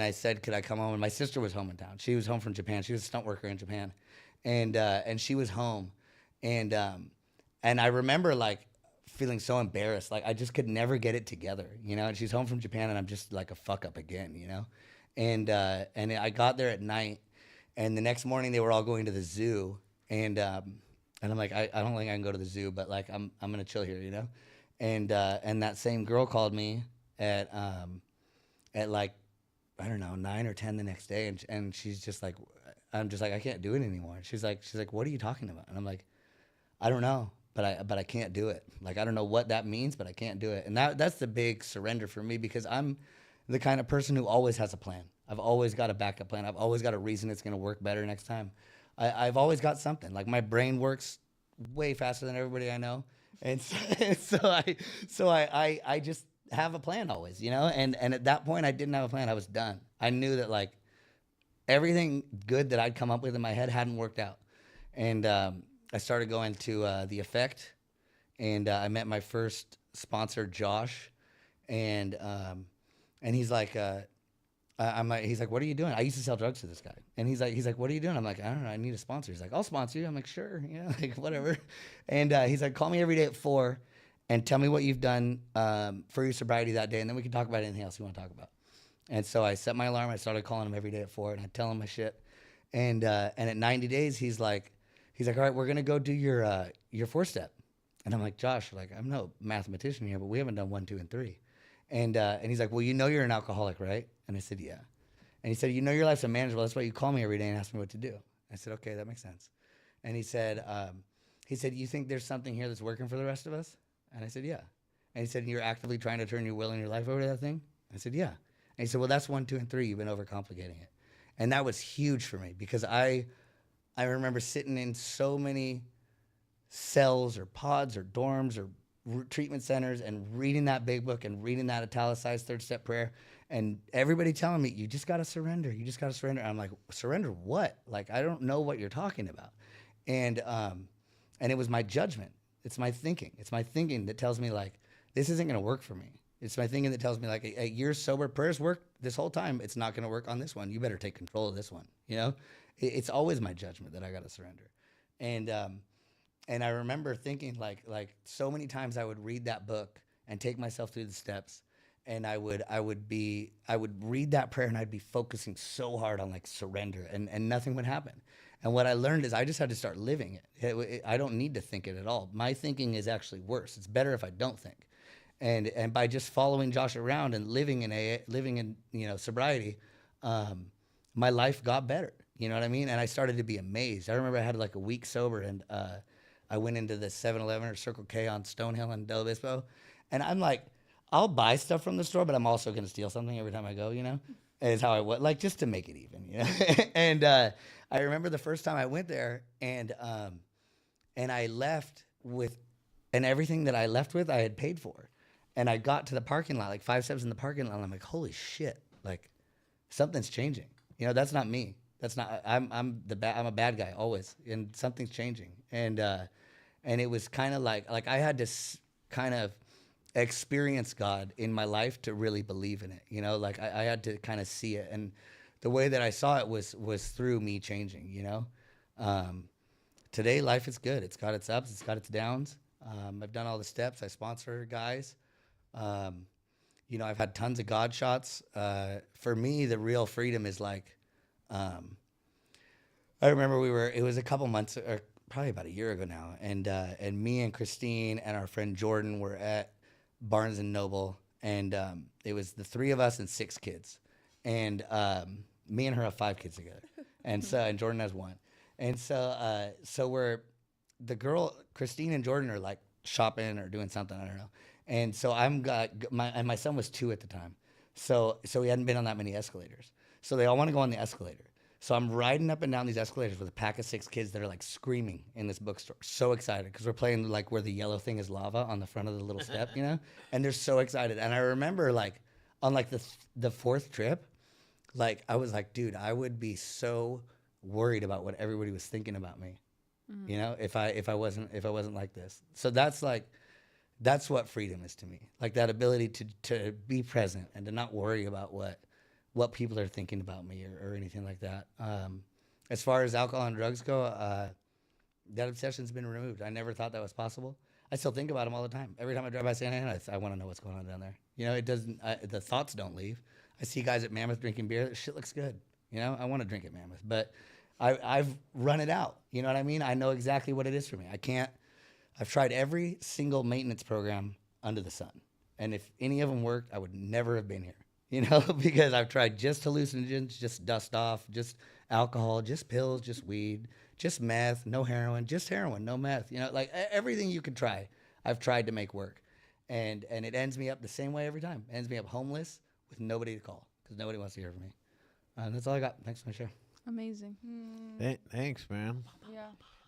Speaker 4: I said, could I come home? And my sister was home in town. She was home from Japan. She was a stunt worker in Japan, and she was home, and I remember like feeling so embarrassed, like I just could never get it together, you know. And she's home from Japan, and I'm just like a fuck up again, you know. And I got there at night, and the next morning they were all going to the zoo, and I'm like, I don't think I can go to the zoo, but like I'm gonna chill here, you know. And that same girl called me, at like, I don't know, 9 or 10 the next day, and she's just like, I'm just like, I can't do it anymore. She's like, what are you talking about? And I'm like, I don't know, but I can't do it. Like, I don't know what that means, but I can't do it. And that's the big surrender for me, because I'm the kind of person who always has a plan. I've always got a backup plan. I've always got a reason it's going to work better next time. I've always got something. Like, my brain works way faster than everybody I know. And so I just have a plan always, you know? And at that point, I didn't have a plan. I was done. I knew that, like, everything good that I'd come up with in my head hadn't worked out. And I started going to The Effect, and I met my first sponsor, Josh, and he's like, he's like, what are you doing? I used to sell drugs to this guy, and he's like, what are you doing? I'm like, I don't know, I need a sponsor. He's like, I'll sponsor you. I'm like, sure, yeah, like whatever. And he's like, call me every day at 4, and tell me what you've done for your sobriety that day, and then we can talk about anything else you want to talk about. And so I set my alarm. I started calling him every day at 4, and I tell him my shit. And at 90 days, he's like, all right, we're gonna go do your 4-step. And I'm like, Josh, like, I'm no mathematician here, but we haven't done 1, 2, and 3. And he's like, well, you know you're an alcoholic, right? And I said, yeah. And he said, you know your life's unmanageable. That's why you call me every day and ask me what to do. I said, okay, that makes sense. And he said, you think there's something here that's working for the rest of us? And I said, yeah. And he said, you're actively trying to turn your will and your life over to that thing? I said, yeah. And he said, well, that's 1, 2, and 3. You've been overcomplicating it. And that was huge for me, because I remember sitting in so many cells or pods or dorms or treatment centers and reading that big book and reading that italicized 3rd-step prayer, and everybody telling me, you just got to surrender. You just got to surrender. And I'm like, surrender what? Like, I don't know what you're talking about. And it was my judgment. It's my thinking. It's my thinking that tells me, like, this isn't going to work for me. It's my thinking that tells me, like, a year sober, prayers worked this whole time. It's not going to work on this one. You better take control of this one. You know, it's always my judgment that I got to surrender. And I remember thinking, like so many times I would read that book and take myself through the steps, and I would read that prayer, and I'd be focusing so hard on, like, surrender, and nothing would happen. And what I learned is I just had to start living it. I don't need to think it at all. My thinking is actually worse. It's better if I don't think. And by just following Josh around and living in sobriety, my life got better. You know what I mean? And I started to be amazed. I remember I had like a week sober, and I went into the 7-Eleven or Circle K on Stonehill in Del Obispo, and I'm like, I'll buy stuff from the store, but I'm also going to steal something every time I go, you know? Is how I was, like, just to make it even, you know? And I remember the first time I went there, and I left with, and everything that I left with, I had paid for. And I got to the parking lot, like 5 steps in the parking lot, and I'm like, holy shit, like, something's changing. You know, that's not me. That's not, I'm a bad guy always, and something's changing. And it was kind of like I had to kind of experience God in my life to really believe in it. You know, like I had to kind of see it. And the way that I saw it was through me changing, you know. Today, life is good. It's got its ups, it's got its downs. I've done all the steps. I sponsor guys. You know, I've had tons of God shots. For me, the real freedom is like, I remember it was a couple months, or probably about a year ago now, and me and Christine and our friend Jordan were at Barnes and Noble, and it was the 3 of us and 6 kids, and me and her have 5 kids together, and Jordan has 1, and so we're, the girl Christine and Jordan are like shopping or doing something, I don't know, and so my son was 2 at the time, so he hadn't been on that many escalators, so they all want to go on the escalator. So I'm riding up and down these escalators with a pack of 6 kids that are like screaming in this bookstore, so excited, because we're playing like where the yellow thing is lava on the front of the little step, you know, and they're so excited. And I remember like on like the 4th trip, like I was like, dude, I would be so worried about what everybody was thinking about me, you know, if I wasn't like this. So that's what freedom is to me, like that ability to be present and to not worry about what people are thinking about me or anything like that. As far as alcohol and drugs go, that obsession's been removed. I never thought that was possible. I still think about them all the time. Every time I drive by Santa Ana, I want to know what's going on down there. You know, the thoughts don't leave. I see guys at Mammoth drinking beer. That shit looks good. You know, I want to drink at Mammoth, but I've run it out. You know what I mean? I know exactly what it is for me. I've tried every single maintenance program under the sun. And if any of them worked, I would never have been here, you know, because I've tried just hallucinogens, just dust off, just alcohol, just pills, just weed, just meth, no heroin, just heroin, no meth, you know, like everything you could try, I've tried to make work. And it ends me up the same way every time. It ends me up homeless with nobody to call because nobody wants to hear from me. That's all I got. Thanks for my share.
Speaker 3: Amazing.
Speaker 1: Thanks, man.
Speaker 3: Yeah.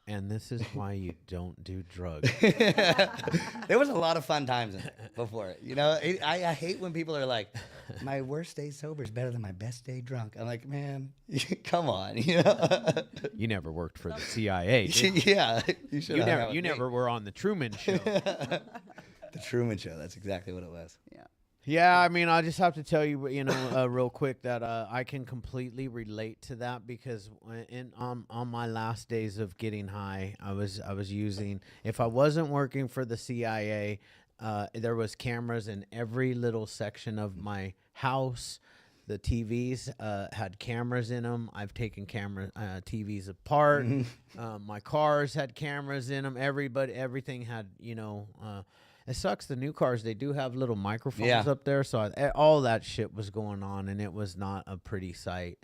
Speaker 1: And this is why you don't do drugs.
Speaker 4: There was a lot of fun times in it before. You know, I hate when people are like, my worst day sober is better than my best day drunk. I'm like, man, come on. You know?
Speaker 1: You never worked for the CIA, did you?
Speaker 4: Yeah.
Speaker 1: You never were on the Truman Show.
Speaker 4: The Truman Show. That's exactly what it was.
Speaker 3: Yeah.
Speaker 1: Yeah, I mean, I just have to tell you, real quick that I can completely relate to that because on my last days of getting high, I was using. If I wasn't working for the CIA, there was cameras in every little section of my house. The TVs had cameras in them. I've taken TVs apart. My cars had cameras in them. Everything had, it sucks. The new cars, they do have little microphones up there. So all that shit was going on, and it was not a pretty sight.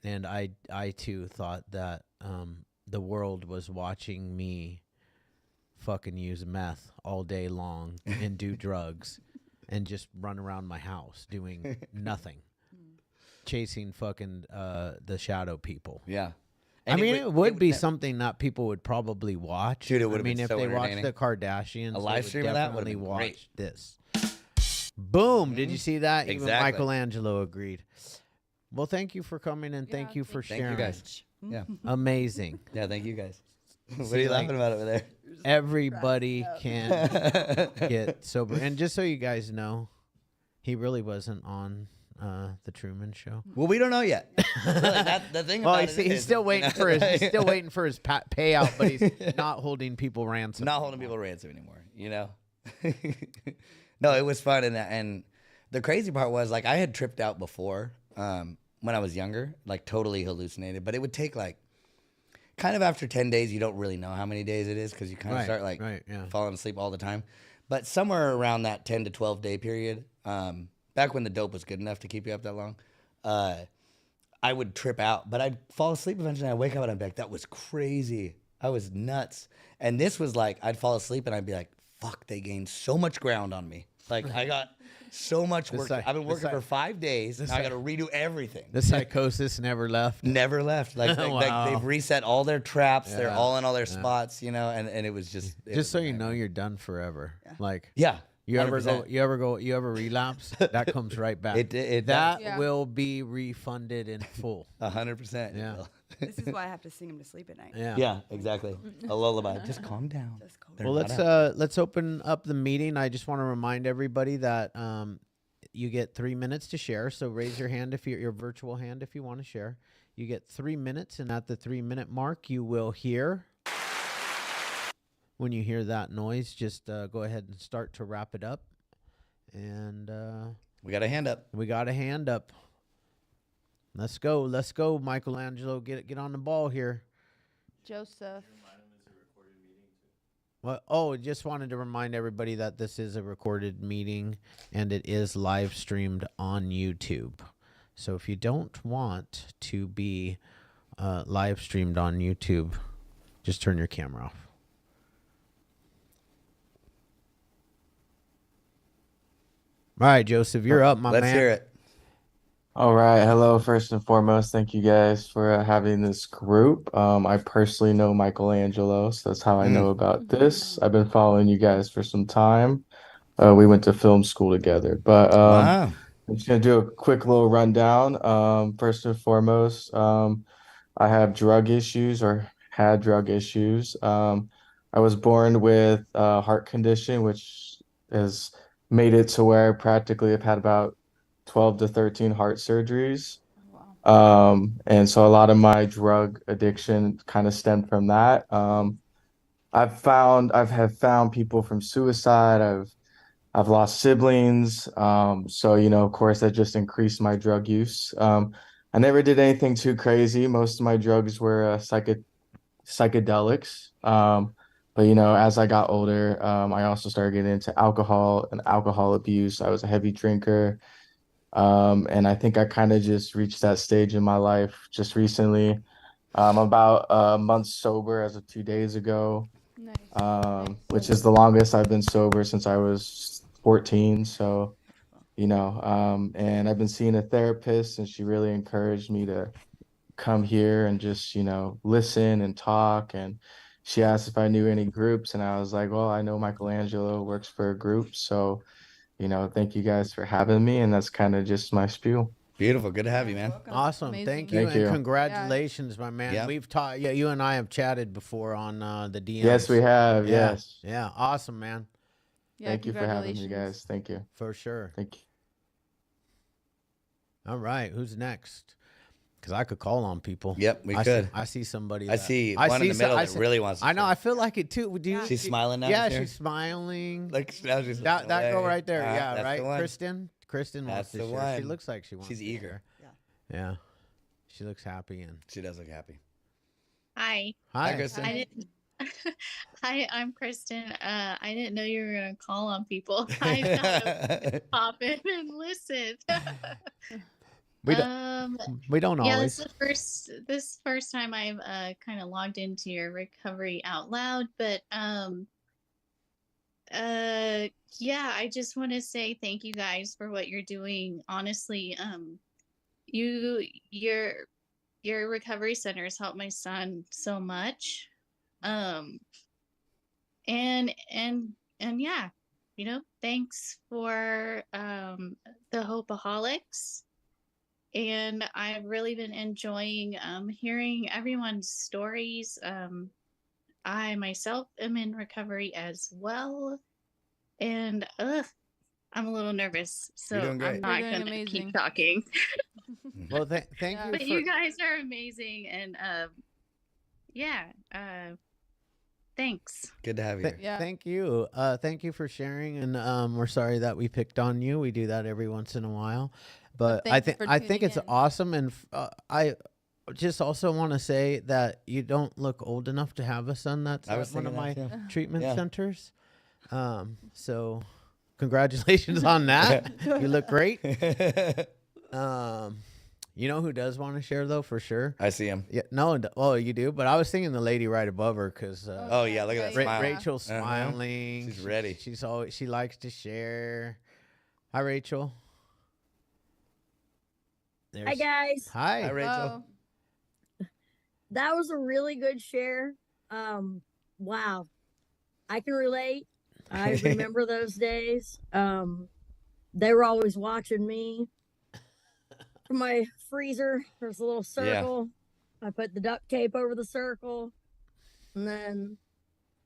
Speaker 1: And I too thought that the world was watching me fucking use meth all day long and do drugs and just run around my house doing nothing. Chasing fucking the shadow people.
Speaker 4: Yeah.
Speaker 1: And it would be something that people would probably watch.
Speaker 4: Dude, it would have been
Speaker 1: if
Speaker 4: so
Speaker 1: they watched
Speaker 4: entertaining.
Speaker 1: the Kardashians,
Speaker 4: A live stream of that would have
Speaker 1: definitely
Speaker 4: been great.
Speaker 1: watch this. Boom! Did you see that? Even
Speaker 4: Exactly.
Speaker 1: Michelangelo agreed. Well, thank you for coming and thank you for
Speaker 4: Thank
Speaker 1: sharing.
Speaker 4: you guys. Yeah.
Speaker 1: Amazing.
Speaker 4: Yeah, thank you guys. What
Speaker 1: See,
Speaker 4: are you
Speaker 1: like-
Speaker 4: laughing about over there?
Speaker 1: Everybody can get sober. And just so you guys know, he really wasn't on the Truman Show.
Speaker 4: Well, we don't know yet. Really, the thing
Speaker 1: Well,
Speaker 4: about it
Speaker 1: he's
Speaker 4: is,
Speaker 1: still waiting for his payout, but he's not holding people ransom.
Speaker 4: not holding people ransom anymore, you know? No, it was fun. And the crazy part was, like, I had tripped out before when I was younger, like totally hallucinated. But it would take, like, kind of after 10 days, you don't really know how many days it is because you kind of start, like, falling asleep all the time. But somewhere around that 10 to 12 day period, back when the dope was good enough to keep you up that long, I would trip out. But I'd fall asleep eventually. I'd wake up and I'd be like, that was crazy. I was nuts. And this was like, I'd fall asleep and I'd be like, fuck, they gained so much ground on me. Like, I got so much work. I've been working for 5 days. Now I got to redo everything.
Speaker 1: The psychosis never left.
Speaker 4: Never left. Like,
Speaker 1: Wow.
Speaker 4: like they've reset all their traps. They're
Speaker 1: Yeah.
Speaker 4: all in all their spots, you know, and it was just. it
Speaker 1: Just
Speaker 4: was
Speaker 1: so you
Speaker 4: nightmare.
Speaker 1: know, you're done forever. Like
Speaker 4: Yeah.
Speaker 1: you ever
Speaker 4: 100%.
Speaker 1: you ever relapse, that comes right back.
Speaker 4: It
Speaker 1: that
Speaker 3: Yeah.
Speaker 1: will be refunded in full.
Speaker 4: 100%.
Speaker 1: Yeah.
Speaker 6: This is why I have to sing him to sleep at night.
Speaker 1: Yeah.
Speaker 4: Yeah, exactly. A lullaby. Just calm down.
Speaker 6: Just calm
Speaker 4: They're
Speaker 1: Well,
Speaker 4: not out.
Speaker 1: let's open up the meeting. I just want to remind everybody that you get 3 minutes to share. So raise your hand if your virtual hand if you want to share. You get 3 minutes, and at the 3-minute mark, you will hear. When you hear that noise, just go ahead and start to wrap it up. And
Speaker 4: We got a hand up.
Speaker 1: we got a hand up. Let's go, Michelangelo. Get on the ball here.
Speaker 3: Joseph.
Speaker 1: Well, oh, just wanted to remind everybody that this is a recorded meeting and it is live streamed on YouTube. So if you don't want to be live streamed on YouTube, just turn your camera off. All right, Joseph, you're up, my
Speaker 4: Let's
Speaker 1: man.
Speaker 4: hear it.
Speaker 7: All right. Hello. First and foremost, thank you guys for having this group. I personally know Michelangelo, so that's how I know about this. I've been following you guys for some time. We went to film school together, but
Speaker 4: Wow.
Speaker 7: I'm just gonna do a quick little rundown. First and foremost, I have drug issues or had drug issues. I was born with a heart condition, which has made it to where I practically have had about 12 to 13 heart surgeries. And so a lot of my drug addiction kind of stemmed from that. I've found people from suicide. I've lost siblings. So, of course, that just increased my drug use. I never did anything too crazy. Most of my drugs were psychedelics. But as I got older, I also started getting into alcohol and alcohol abuse. I was a heavy drinker. And I think I kind of just reached that stage in my life just recently. I'm about a month sober as of 2 days ago,
Speaker 3: Nice.
Speaker 7: which is the longest I've been sober since I was 14. So, and I've been seeing a therapist, and she really encouraged me to come here and just, listen and talk. And she asked if I knew any groups, and I was like, well, I know Michelangelo works for a group. So, thank you guys for having me. And that's kind of just my spiel.
Speaker 4: Beautiful. Good to have you,
Speaker 3: Yeah,
Speaker 4: man.
Speaker 3: welcome.
Speaker 1: Awesome.
Speaker 3: Amazing.
Speaker 1: Thank you.
Speaker 7: Thank
Speaker 1: And
Speaker 7: you.
Speaker 1: congratulations, my man.
Speaker 4: Yeah.
Speaker 1: We've talked, yeah, you and I have chatted before on the DMs.
Speaker 7: Yes, we have.
Speaker 1: Yeah.
Speaker 7: Yes.
Speaker 1: Yeah. Awesome, man.
Speaker 3: Yeah,
Speaker 7: Thank you for having me,
Speaker 3: congratulations.
Speaker 7: guys. Thank you.
Speaker 1: For sure.
Speaker 7: Thank you.
Speaker 1: All right. Who's next? Because I could call on people.
Speaker 4: Yep, we
Speaker 1: I
Speaker 4: could.
Speaker 1: I see somebody.
Speaker 4: I see one in the middle that really wants to
Speaker 1: I know.
Speaker 4: share.
Speaker 1: I feel like it too. Do you?
Speaker 4: She's smiling now.
Speaker 1: Yeah,
Speaker 4: here?
Speaker 1: she's smiling.
Speaker 4: Like now she's
Speaker 1: that girl
Speaker 4: away.
Speaker 1: right there. Yeah,
Speaker 4: that's
Speaker 1: right.
Speaker 4: the one.
Speaker 1: Kristen wants
Speaker 4: That's
Speaker 1: to
Speaker 4: the
Speaker 1: share. She
Speaker 4: one.
Speaker 1: looks like she wants.
Speaker 4: She's
Speaker 1: to
Speaker 4: eager.
Speaker 1: share.
Speaker 6: Yeah.
Speaker 1: Yeah. She looks happy and.
Speaker 4: She does look happy.
Speaker 8: Hi.
Speaker 1: Hi,
Speaker 4: Kristen.
Speaker 8: I didn't. Hi, I'm Kristen. I didn't know you were gonna call on people. I thought I would pop in and listen.
Speaker 1: We don't. We don't
Speaker 8: Yeah,
Speaker 1: always.
Speaker 8: this first time I've kind of logged into your recovery out loud, but yeah, I just want to say thank you guys for what you're doing. Honestly, your recovery centers helped my son so much. And yeah, thanks for the Hopeaholics. And I've really been enjoying hearing everyone's stories. I myself am in recovery as well. And I'm a little nervous, so
Speaker 4: You're doing great.
Speaker 8: I'm not
Speaker 3: You're doing
Speaker 8: going to
Speaker 3: amazing.
Speaker 8: keep talking.
Speaker 1: Well, thank
Speaker 3: Yeah.
Speaker 1: you.
Speaker 8: But
Speaker 1: for,
Speaker 8: you guys are amazing. And yeah, thanks.
Speaker 4: Good to have you.
Speaker 1: Th-
Speaker 4: Here.
Speaker 3: Yeah.
Speaker 1: Thank you. Thank you for sharing. And we're sorry that we picked on you. We do that every once in a while. But I
Speaker 3: thanks
Speaker 1: think
Speaker 3: for
Speaker 1: I think
Speaker 3: tuning
Speaker 1: it's
Speaker 3: in.
Speaker 1: awesome. And I just also want to say that you don't look old enough to have a son that's
Speaker 4: I was
Speaker 1: at one of
Speaker 4: thinking
Speaker 1: my
Speaker 4: that, too.
Speaker 1: treatment
Speaker 4: Yeah.
Speaker 1: centers. So congratulations on that. You look great. You know who does want to share though, for sure?
Speaker 4: I see him.
Speaker 1: Yeah, no, oh, you do. But I was thinking the lady right above her because
Speaker 4: Oh yeah, look at that smile.
Speaker 1: Rachel's
Speaker 4: Uh-huh.
Speaker 1: smiling.
Speaker 4: She's ready.
Speaker 1: She likes to share. Hi, Rachel.
Speaker 9: Hi guys.
Speaker 1: Hi.
Speaker 4: Hi, Rachel.
Speaker 3: Oh,
Speaker 9: That was a really good share. Wow. I can relate. I remember those days. They were always watching me. From my freezer, there's a little circle. I put the duct tape over the circle. And then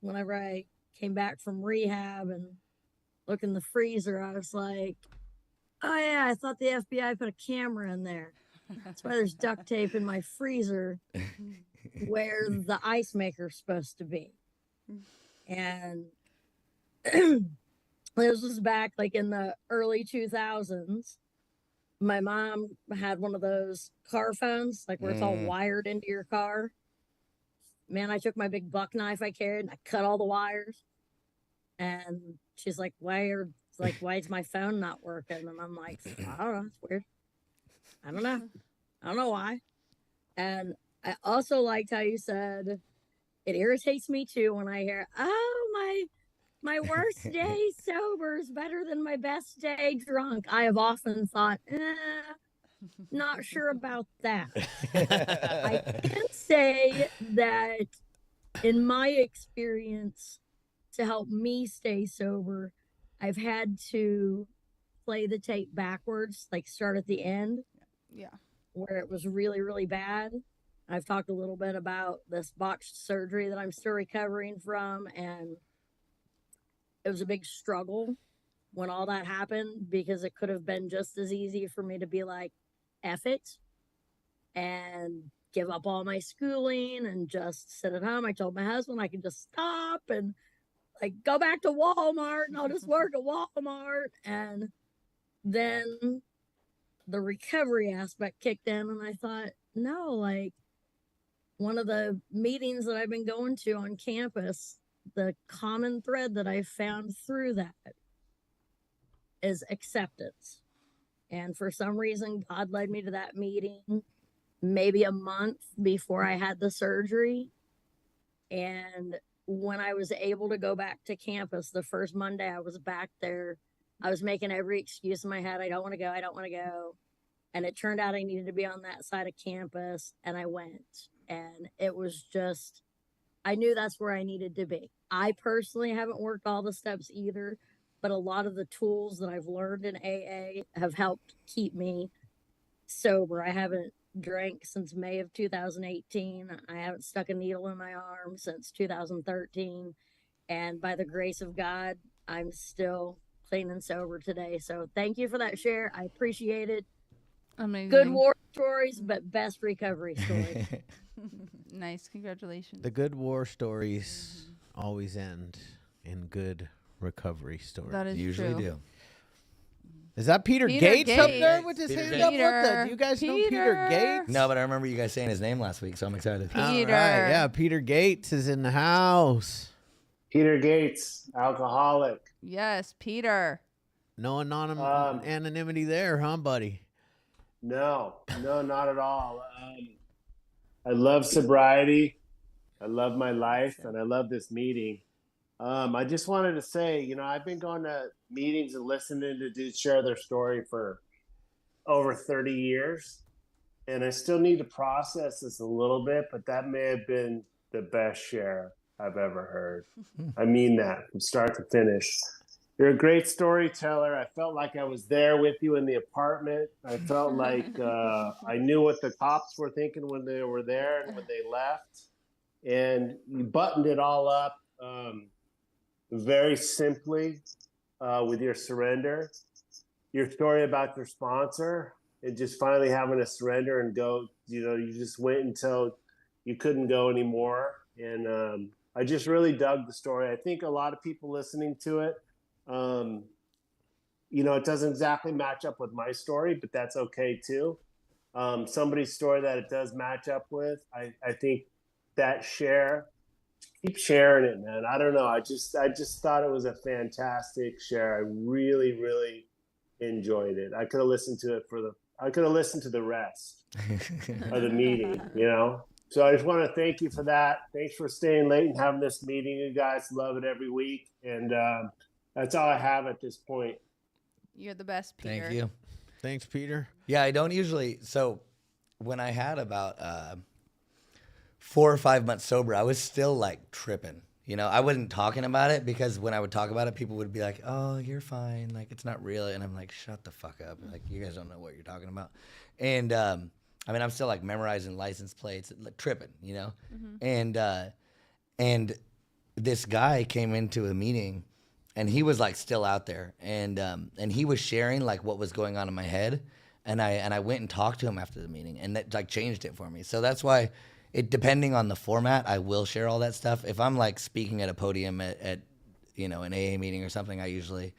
Speaker 9: whenever I came back from rehab and looked in the freezer, I was like, oh yeah, I thought the FBI put a camera in there. That's why there's duct tape in my freezer where the ice maker's supposed to be. And this was back like in the early 2000s. My mom had one of those car phones, like where it's all wired into your car. Man, I took my big buck knife I carried and I cut all the wires. And she's like, why is my phone not working? And I'm like, I don't know, it's weird. I don't know why. And I also liked how you said it irritates me too when I hear, oh, my worst day sober is better than my best day drunk. I have often thought, not sure about that. I can say that in my experience, to help me stay sober, I've had to play the tape backwards, like start at the end.
Speaker 3: yeah.
Speaker 9: Where it was really, really bad. I've talked a little bit about this botched surgery that I'm still recovering from, and it was a big struggle when all that happened because it could have been just as easy for me to be like, F it, and give up all my schooling and just sit at home. I told my husband I could just stop and like go back to Walmart and I'll just work at Walmart. And then the recovery aspect kicked in and I thought, no, like one of the meetings that I've been going to on campus, the common thread that I found through that is acceptance. And for some reason, God led me to that meeting maybe a month before I had the surgery. And when I was able to go back to campus, the first Monday I was back there, I was making every excuse in my head. I don't want to go. I don't want to go. And it turned out I needed to be on that side of campus, and I went. And it was just, I knew that's where I needed to be. I personally haven't worked all the steps either, but a lot of the tools that I've learned in AA have helped keep me sober. I haven't drank since May of 2018. I haven't stuck a needle in my arm since 2013. And by the grace of God, I'm still clean and sober today. So thank you for that share. I appreciate it.
Speaker 3: Amazing.
Speaker 9: Good war stories, but best recovery story.
Speaker 3: Nice. Congratulations.
Speaker 1: The good war stories always end in good recovery stories.
Speaker 3: That is
Speaker 4: Usually
Speaker 3: true.
Speaker 4: do.
Speaker 1: Is that Peter
Speaker 3: Peter
Speaker 1: Gates up
Speaker 3: Gates.
Speaker 1: there with his
Speaker 4: Peter
Speaker 1: hand
Speaker 4: Gates.
Speaker 1: up? What the?
Speaker 3: Peter.
Speaker 1: Do you guys know
Speaker 3: Peter.
Speaker 1: Peter Gates?
Speaker 4: No, but I remember you guys saying his name last week, so I'm excited.
Speaker 3: Peter.
Speaker 1: All right, yeah, Peter Gates is in the house.
Speaker 10: Peter Gates, alcoholic.
Speaker 3: Yes, Peter.
Speaker 1: No anonymity there, huh, buddy?
Speaker 10: No, not at all. I love sobriety. I love my life, and I love this meeting. I just wanted to say, I've been going to meetings and listening to dudes share their story for over 30 years. And I still need to process this a little bit, but that may have been the best share I've ever heard. I mean that from start to finish. You're a great storyteller. I felt like I was there with you in the apartment. I felt like I knew what the cops were thinking when they were there and when they left. And you buttoned it all up very simply with your surrender. Your story about your sponsor and just finally having to surrender and go, you just went until you couldn't go anymore. And I just really dug the story. I think a lot of people listening to it, it doesn't exactly match up with my story, but that's okay too. Somebody's story that it does match up with, I think that keep sharing it, man. I don't know. I just thought it was a fantastic share. I really, really enjoyed it. I could have listened to the rest of the meeting, So I just want to thank you for that. Thanks for staying late and having this meeting. You guys love it every week. And that's all I have at this point.
Speaker 3: You're the best, Peter.
Speaker 4: Thank you.
Speaker 1: Thanks, Peter.
Speaker 4: Yeah, I don't usually. So when I had about 4 or 5 months sober, I was still like tripping. I wasn't talking about it because when I would talk about it, people would be like, "Oh, you're fine. Like, it's not real." And I'm like, "Shut the fuck up. Like, you guys don't know what you're talking about." And I'm still like memorizing license plates, like, tripping, And this guy came into a meeting, and he was like still out there, and he was sharing like what was going on in my head, and I went and talked to him after the meeting, and that like changed it for me. So that's why. Depending on the format, I will share all that stuff. If I'm like speaking at a podium at an AA meeting or something, I usually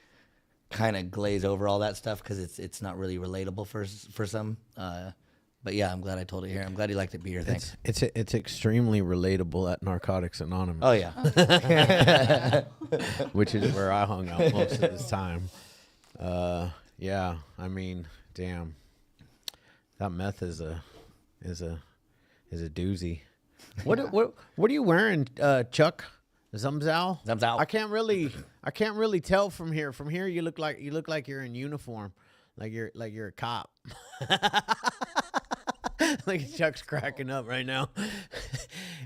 Speaker 4: kind of glaze over all that stuff because it's not really relatable for some. But yeah, I'm glad I told it here. I'm glad you liked it, Peter. Thanks.
Speaker 1: It's extremely relatable at Narcotics Anonymous.
Speaker 4: Oh yeah,
Speaker 1: which is where I hung out most of this time. Yeah, I mean, damn, that meth is a doozy. What are you wearing, Chuck? Zumzal?
Speaker 4: Zumzal.
Speaker 1: I can't really tell from here. From here, you look like you're in uniform, like you're a cop. Like Chuck's cracking up right now.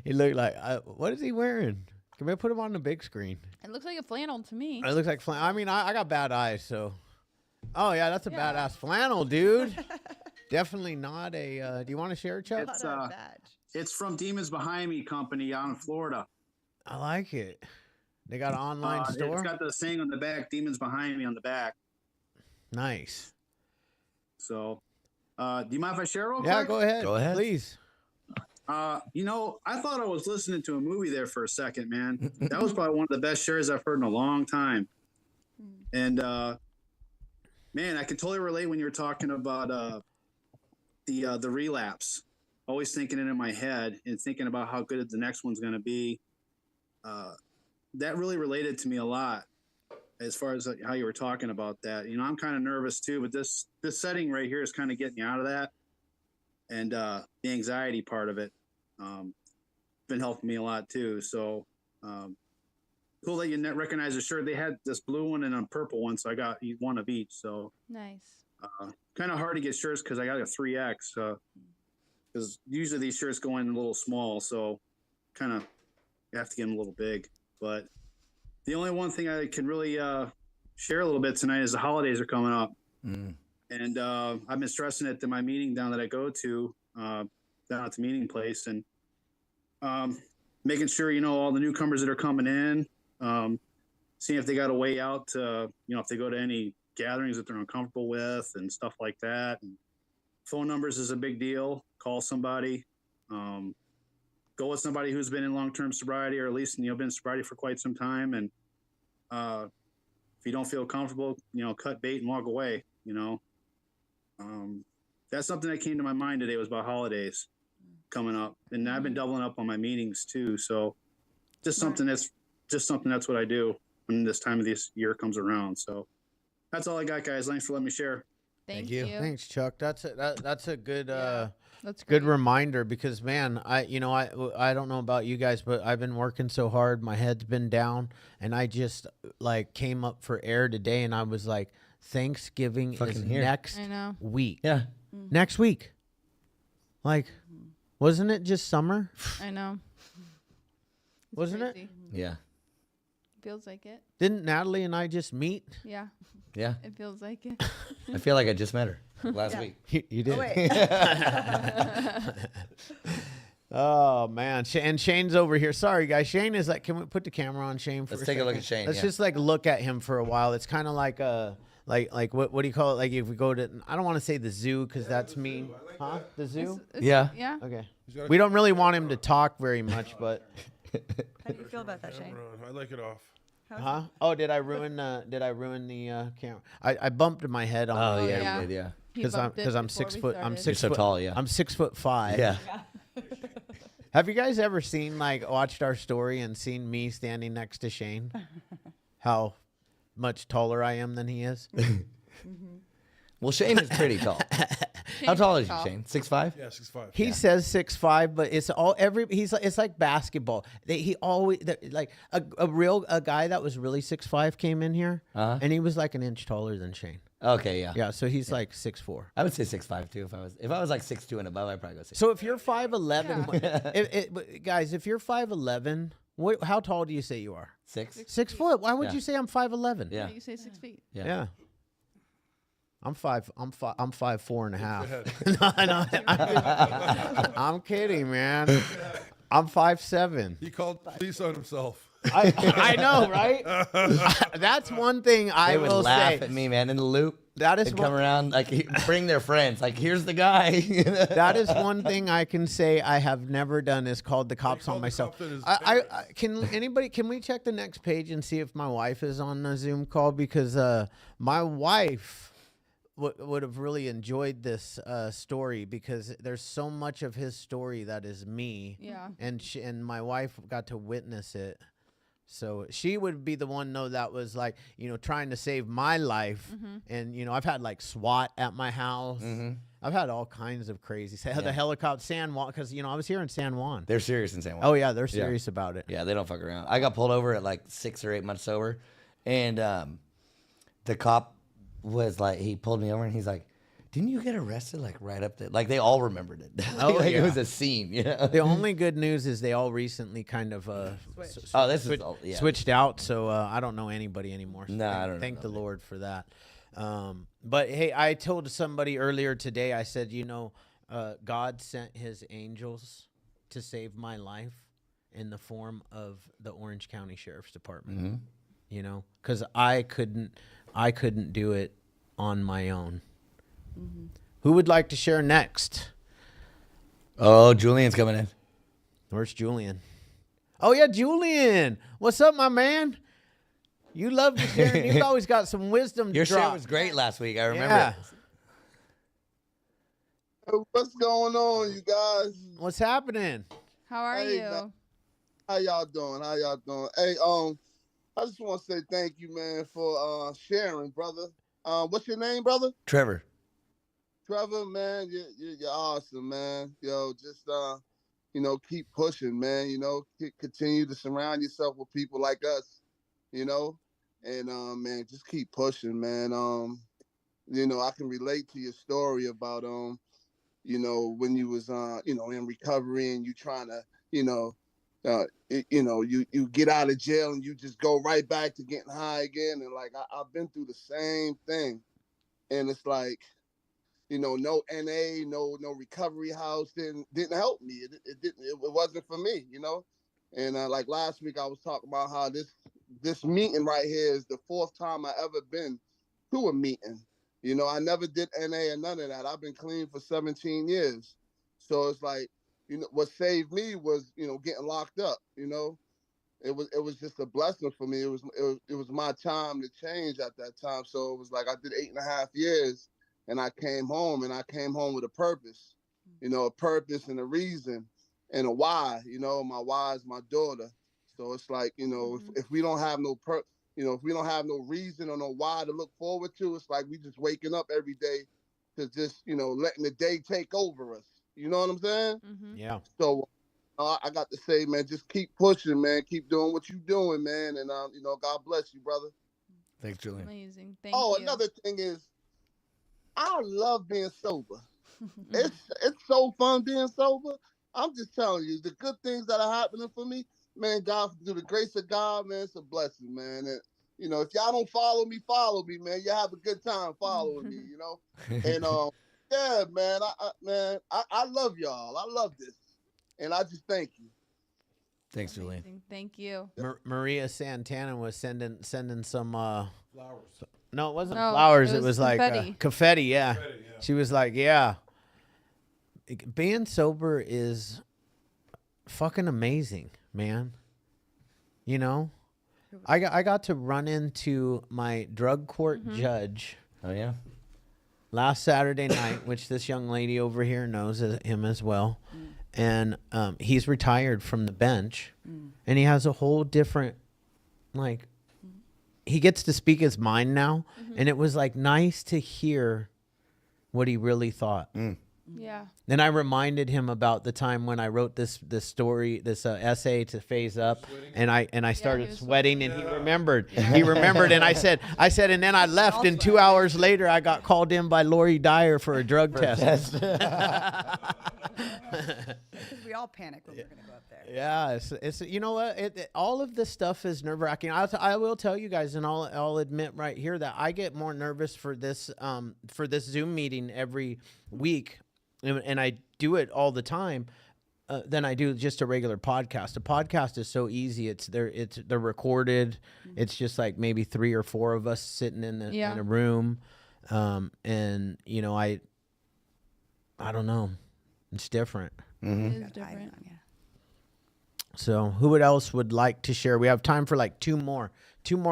Speaker 1: He looked like what is he wearing? Can we put him on the big screen?
Speaker 3: It looks like a flannel to me.
Speaker 1: It looks like flannel. I mean, I got bad eyes, so. Oh yeah, that's a badass flannel, dude. Definitely not a. Do you want to share, Chuck?
Speaker 11: It's from Demons Behind Me Company out in Florida.
Speaker 1: I like it. They got an online store.
Speaker 11: It's got the saying on the back, Demons Behind Me on the back.
Speaker 1: Nice.
Speaker 11: So, do you mind if I share real quick?
Speaker 1: Yeah, go ahead.
Speaker 4: Go ahead.
Speaker 1: Please.
Speaker 11: I thought I was listening to a movie there for a second, man. That was probably one of the best shares I've heard in a long time. And, man, I can totally relate when you were talking about the relapse. Always thinking it in my head and thinking about how good the next one's going to be. that really related to me a lot as far as how you were talking about that. You know, I'm kind of nervous too, but this setting right here is kind of getting me out of that, and the anxiety part of it been helping me a lot too. So cool that you recognize the shirt. They had this blue one and a purple one, so I got one of each. So
Speaker 3: Nice.
Speaker 11: kind of hard to get shirts because I got a 3X. Because usually these shirts go in a little small, so kind of you have to get them a little big. But the only one thing I can really share a little bit tonight is the holidays are coming up, and I've been stressing it to my meeting down that I go to down at the meeting place, and making sure all the newcomers that are coming in, seeing if they got a way out to if they go to any gatherings that they're uncomfortable with and stuff like that. And phone numbers is a big deal. Call somebody. Go with somebody who's been in long-term sobriety, or at least been in sobriety for quite some time. And if you don't feel comfortable, cut bait and walk away. That's something that came to my mind today, was about holidays coming up, and I've been doubling up on my meetings too. So just something that's what I do when this time of this year comes around. So that's all I got, guys. Thanks for letting me share.
Speaker 3: Thank you.
Speaker 1: Thanks, Chuck. That's a good
Speaker 3: That's
Speaker 1: good
Speaker 3: great.
Speaker 1: reminder, because man, I don't know about you guys, but I've been working so hard, my head's been down, and I just like came up for air today, and I was like, Thanksgiving is
Speaker 4: here.
Speaker 1: next
Speaker 3: I know.
Speaker 1: week.
Speaker 4: Yeah.
Speaker 1: Next week. Like, wasn't it just summer?
Speaker 3: I know.
Speaker 1: Wasn't it?
Speaker 3: Crazy.
Speaker 4: Yeah.
Speaker 3: Feels like it.
Speaker 1: Didn't Natalie and I just meet?
Speaker 3: Yeah.
Speaker 4: Yeah.
Speaker 3: It feels like it.
Speaker 4: I feel like I just met her last week.
Speaker 1: You did.
Speaker 6: Oh, wait.
Speaker 1: Oh man, and Shane's over here. Sorry guys, Shane is like, can we put the camera on Shane for
Speaker 4: Let's
Speaker 1: a
Speaker 4: take a look
Speaker 1: second?
Speaker 4: at Shane,
Speaker 1: Let's
Speaker 4: yeah.
Speaker 1: just like look at him for a while. It's kind of like what do you call it? Like if we go to, I don't want to say the zoo because that's mean. Huh? The zoo?
Speaker 4: Yeah.
Speaker 3: Yeah.
Speaker 1: Okay. We don't really want him to talk very much, but.
Speaker 6: How do you feel about that, Shane?
Speaker 2: I like it off.
Speaker 1: Huh? Oh, did I ruin the camera? I bumped my head on.
Speaker 4: Oh, yeah,
Speaker 3: yeah.
Speaker 4: you did, yeah.
Speaker 3: He
Speaker 1: Because
Speaker 3: bumped it
Speaker 1: I'm
Speaker 3: before
Speaker 1: 6
Speaker 3: we
Speaker 1: foot. I'm
Speaker 3: started.
Speaker 1: 6
Speaker 4: You're so
Speaker 1: foot
Speaker 4: tall, yeah.
Speaker 1: I'm 6'5".
Speaker 4: Yeah.
Speaker 1: Have you guys ever seen watched our story and seen me standing next to Shane? How much taller I am than he is?
Speaker 4: Well, Shane is pretty tall. How tall is you, Shane? 6'5"?
Speaker 2: Yeah, 6'5".
Speaker 1: He says 6'5", but it's it's like basketball. He always like a guy that was really 6'5" came in here, and he was like an inch taller than Shane.
Speaker 4: Okay, yeah.
Speaker 1: Yeah, so he's like 6'4".
Speaker 4: I would say 6'5" too. If I was like 6'2" and above, I'd probably go 6'5".
Speaker 1: So if you're 5'11", guys, if you're 5'11", how tall do you say you are?
Speaker 4: 6.
Speaker 1: 6 foot. Why would
Speaker 4: Yeah.
Speaker 1: you say I'm 5'11"?
Speaker 4: Yeah.
Speaker 3: You say 6 feet.
Speaker 4: Yeah.
Speaker 1: Yeah. I'm 5'4.5". No, I'm kidding, man. I'm 5'7".
Speaker 2: He called police on himself.
Speaker 1: I know, right? That's one thing I
Speaker 4: They would
Speaker 1: will
Speaker 4: laugh
Speaker 1: say.
Speaker 4: at me, man, in the loop.
Speaker 1: That is
Speaker 4: They'd come around, bring their friends. Like, here's the guy.
Speaker 1: That is one thing I can say I have never done, is called the cops on myself. Can we check the next page and see if my wife is on the Zoom call? Because my wife would have really enjoyed this story, because there's so much of his story that is me.
Speaker 3: Yeah.
Speaker 1: And my wife got to witness it. So she would be the one, that was like, trying to save my life. And, I've had like SWAT at my house. I've had all kinds of crazy. The helicopter, San Juan, because, I was here in San Juan.
Speaker 4: They're serious in San Juan.
Speaker 1: Oh, yeah, they're serious about it.
Speaker 4: Yeah, they don't fuck around. I got pulled over at like 6 or 8 months sober. And the cop was like, he pulled me over and he's like, didn't you get arrested like right up there? Like they all remembered it. It was a scene.
Speaker 1: The only good news is they all recently kind of switched out. So I don't know anybody anymore. So
Speaker 4: I don't know.
Speaker 1: Thank the Lord for that. But hey, I told somebody earlier today, I said, God sent his angels to save my life in the form of the Orange County Sheriff's Department. Because I couldn't do it on my own. Who would like to share next?
Speaker 4: Oh, Julian's coming in.
Speaker 1: Where's Julian? Oh, yeah, Julian. What's up, my man? You love to share. You've always got some wisdom to
Speaker 4: Your
Speaker 1: drop.
Speaker 4: share was great last week. I remember
Speaker 1: Yeah.
Speaker 4: it.
Speaker 12: What's going on, you guys?
Speaker 1: What's happening?
Speaker 3: How are
Speaker 12: Hey,
Speaker 3: you?
Speaker 12: How y'all doing? How y'all doing? Hey, I just want to say thank you, man, for sharing, brother. What's your name, brother?
Speaker 4: Trevor.
Speaker 12: Trevor, man, you're awesome, man. Yo, just keep pushing, man. Continue to surround yourself with people like us, and man, just keep pushing, man. I can relate to your story about when you was in recovery and you trying to, you get out of jail and you just go right back to getting high again. And like I've been through the same thing, and it's like, no NA, no recovery house didn't help me. It wasn't for me, And like last week, I was talking about how this meeting right here is the 4th time I ever been to a meeting. I never did NA or none of that. I've been clean for 17 years. So it's like, what saved me was, getting locked up, It was just a blessing for me. It was my time to change at that time. So it was like I did 8.5 years and I came home with a purpose, a purpose and a reason and a why, my why is my daughter. So it's like, if we don't have no if we don't have no reason or no why to look forward to, it's like we just waking up every day to just, letting the day take over us. You know what I'm saying?
Speaker 1: Yeah.
Speaker 12: So I got to say, man, just keep pushing, man. Keep doing what you're doing, man. And, God bless you, brother.
Speaker 4: Thanks, Julian.
Speaker 3: Amazing. Thank you.
Speaker 12: Oh, another thing is, I love being sober. It's so fun being sober. I'm just telling you, the good things that are happening for me, man, God, through the grace of God, man, it's a blessing, man. And, if y'all don't follow me, man. You have a good time following me, And, yeah, man, I love y'all. I love this. And I just thank you.
Speaker 4: Thanks, Julian.
Speaker 3: Thank you.
Speaker 1: Maria Santana was sending some
Speaker 2: Flowers.
Speaker 1: No, it wasn't
Speaker 3: No,
Speaker 1: flowers.
Speaker 3: it
Speaker 1: It
Speaker 3: was
Speaker 1: was like
Speaker 3: confetti.
Speaker 1: confetti. Yeah.
Speaker 2: Confetti, yeah.
Speaker 1: She was like, yeah. Being sober is fucking amazing, man. I got to run into my drug court judge.
Speaker 4: Oh, yeah?
Speaker 1: Last Saturday night, which this young lady over here knows him as well. And he's retired from the bench. And he has a whole different, he gets to speak his mind now. And it was nice to hear what he really thought.
Speaker 3: Yeah.
Speaker 1: Then I reminded him about the time when I wrote this story, this essay to phase up, and I started
Speaker 3: was
Speaker 1: sweating, and he remembered. He remembered, and I said, and then I left, and 2 hours later, I got called in by Lori Dyer for a drug test.
Speaker 6: We all panic when we're going to go up there.
Speaker 1: Yeah, it's you know what? All of this stuff is nerve wracking. I will tell you guys, and I'll admit right here that I get more nervous for this Zoom meeting every week, and I do it all the time than I do just a regular podcast. A podcast is so easy. They're recorded. It's just like maybe 3 or 4 of us sitting in a room, and I don't know. It's different.
Speaker 3: It is different.
Speaker 1: So who else would like to share? We have time for two more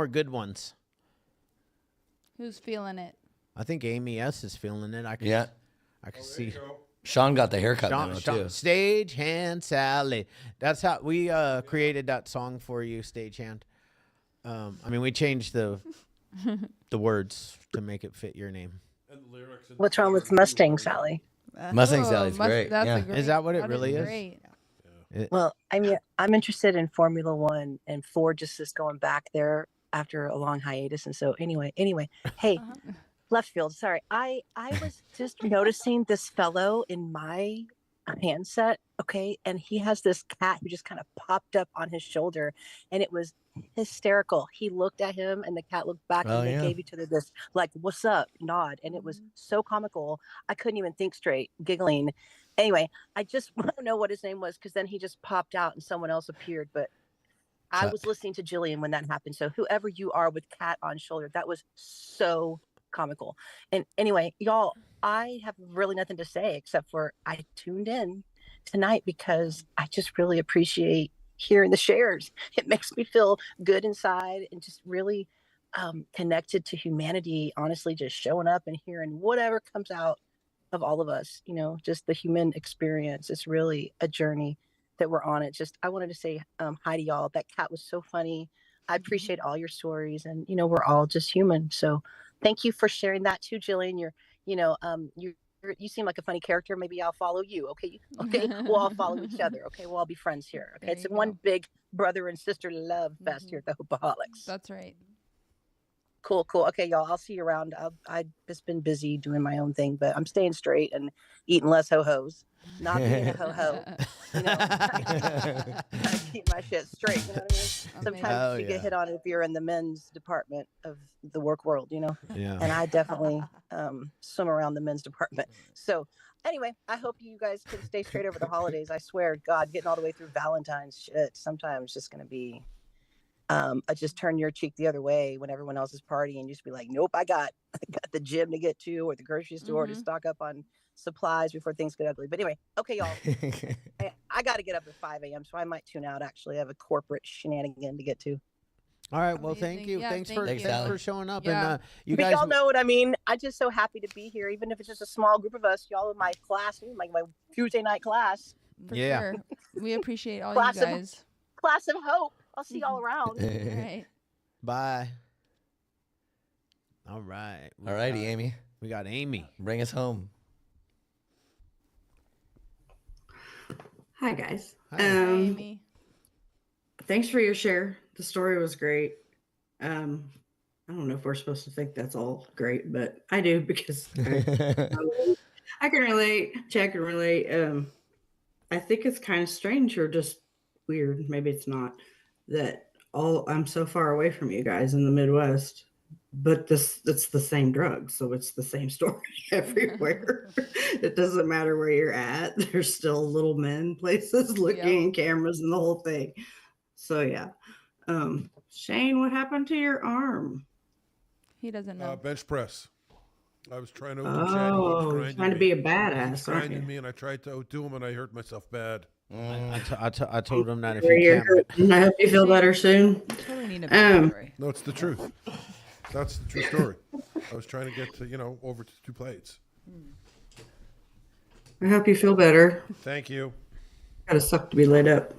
Speaker 1: good ones.
Speaker 3: Who's feeling it?
Speaker 1: I think Amy S is feeling it. I can see.
Speaker 4: Sean got the haircut memo, too.
Speaker 1: Stagehand Sally. That's how we created that song for you, Stagehand. We changed the words to make it fit your name.
Speaker 2: And the lyrics.
Speaker 9: What's wrong with Mustang Sally?
Speaker 4: Mustang Sally's great.
Speaker 3: That's
Speaker 4: Yeah.
Speaker 3: a great,
Speaker 1: Is that what it
Speaker 3: that
Speaker 1: really is?
Speaker 3: Great.
Speaker 9: Well, I'm interested in Formula One, and Ford just is going back there after a long hiatus. And so anyway, hey, left field. Sorry. I was just noticing this fellow in my handset. Okay. And he has this cat who just kind of popped up on his shoulder, and it was hysterical. He looked at him and the cat looked back, and they gave each other this what's up nod. And it was so comical. I couldn't even think straight, giggling. Anyway, I just want to know what his name was, because then he just popped out and someone else appeared. But I was listening to Jillian when that happened. So whoever you are with cat on shoulder, that was so comical. And anyway, y'all, I have really nothing to say except for I tuned in tonight because I just really appreciate hearing the shares. It makes me feel good inside and just really connected to humanity. Honestly, just showing up and hearing whatever comes out of all of us, just the human experience. It's really a journey
Speaker 13: that were on it. Just I wanted to say hi to y'all. That cat was so funny. I appreciate all your stories, and we're all just human. So thank you for sharing that too, Jillian. You seem like a funny character. Maybe I'll follow you. Okay. Okay. We'll all follow each other. Okay. We'll all be friends here. Okay.
Speaker 3: There
Speaker 13: It's
Speaker 3: you
Speaker 13: one
Speaker 3: go.
Speaker 13: big brother and sister love fest here at the Hopeaholics.
Speaker 3: That's right.
Speaker 13: Cool. Okay, y'all. I'll see you around. I've just been busy doing my own thing, but I'm staying straight and eating less ho-hos. Not being a ho-ho. Trying to keep my shit straight. You know what I mean? Sometimes you get hit on if you're in the men's department of the work world,
Speaker 1: Yeah.
Speaker 13: And I definitely swim around the men's department. So anyway, I hope you guys can stay straight over the holidays. I swear, God, getting all the way through Valentine's shit sometimes just going to be I just turn your cheek the other way when everyone else is partying and just be like, nope, I got the gym to get to or the grocery store to stock up on supplies before things get ugly. But anyway, okay, y'all. I got to get up at 5 a.m. so I might tune out. Actually, I have a corporate shenanigan to get to.
Speaker 1: All right. Well, thank you.
Speaker 3: Yeah,
Speaker 1: thanks
Speaker 3: thank
Speaker 1: for showing up.
Speaker 3: Yeah.
Speaker 1: And you
Speaker 13: But
Speaker 1: guys,
Speaker 13: y'all know what I mean. I'm just so happy to be here, even if it's just a small group of us. Y'all in my class, my Tuesday night class.
Speaker 3: For sure. We appreciate all
Speaker 13: Class
Speaker 3: you guys.
Speaker 13: Class of hope. I'll see y'all around.
Speaker 3: All right.
Speaker 1: Bye. All right.
Speaker 4: All righty, Amy.
Speaker 1: We got Amy.
Speaker 4: Bring us home.
Speaker 14: Hi, guys.
Speaker 1: Hi.
Speaker 3: Amy.
Speaker 14: Thanks for your share. The story was great. I don't know if we're supposed to think that's all great, but I do because I can relate. Jack can relate. I think it's kind of strange or just weird. Maybe it's not that I'm so far away from you guys in the Midwest, but it's the same drug, so it's the same story everywhere. It doesn't matter where you're at. There's still little men places looking and cameras and the whole thing. So yeah. Shane, what happened to your arm?
Speaker 3: He doesn't know.
Speaker 2: Bench press. I was trying to
Speaker 14: trying to be a badass.
Speaker 2: Grinding me, and I tried to outdo him, and I hurt myself bad.
Speaker 1: I told him that if
Speaker 14: Where
Speaker 1: you
Speaker 14: you're
Speaker 1: can't.
Speaker 14: hurting. I hope you feel better soon.
Speaker 6: Totally need a backstory.
Speaker 2: No, it's the truth. That's the true story. I was trying to get to, over to 2 plates.
Speaker 14: I hope you feel better.
Speaker 2: Thank you.
Speaker 14: Gotta suck to be laid up.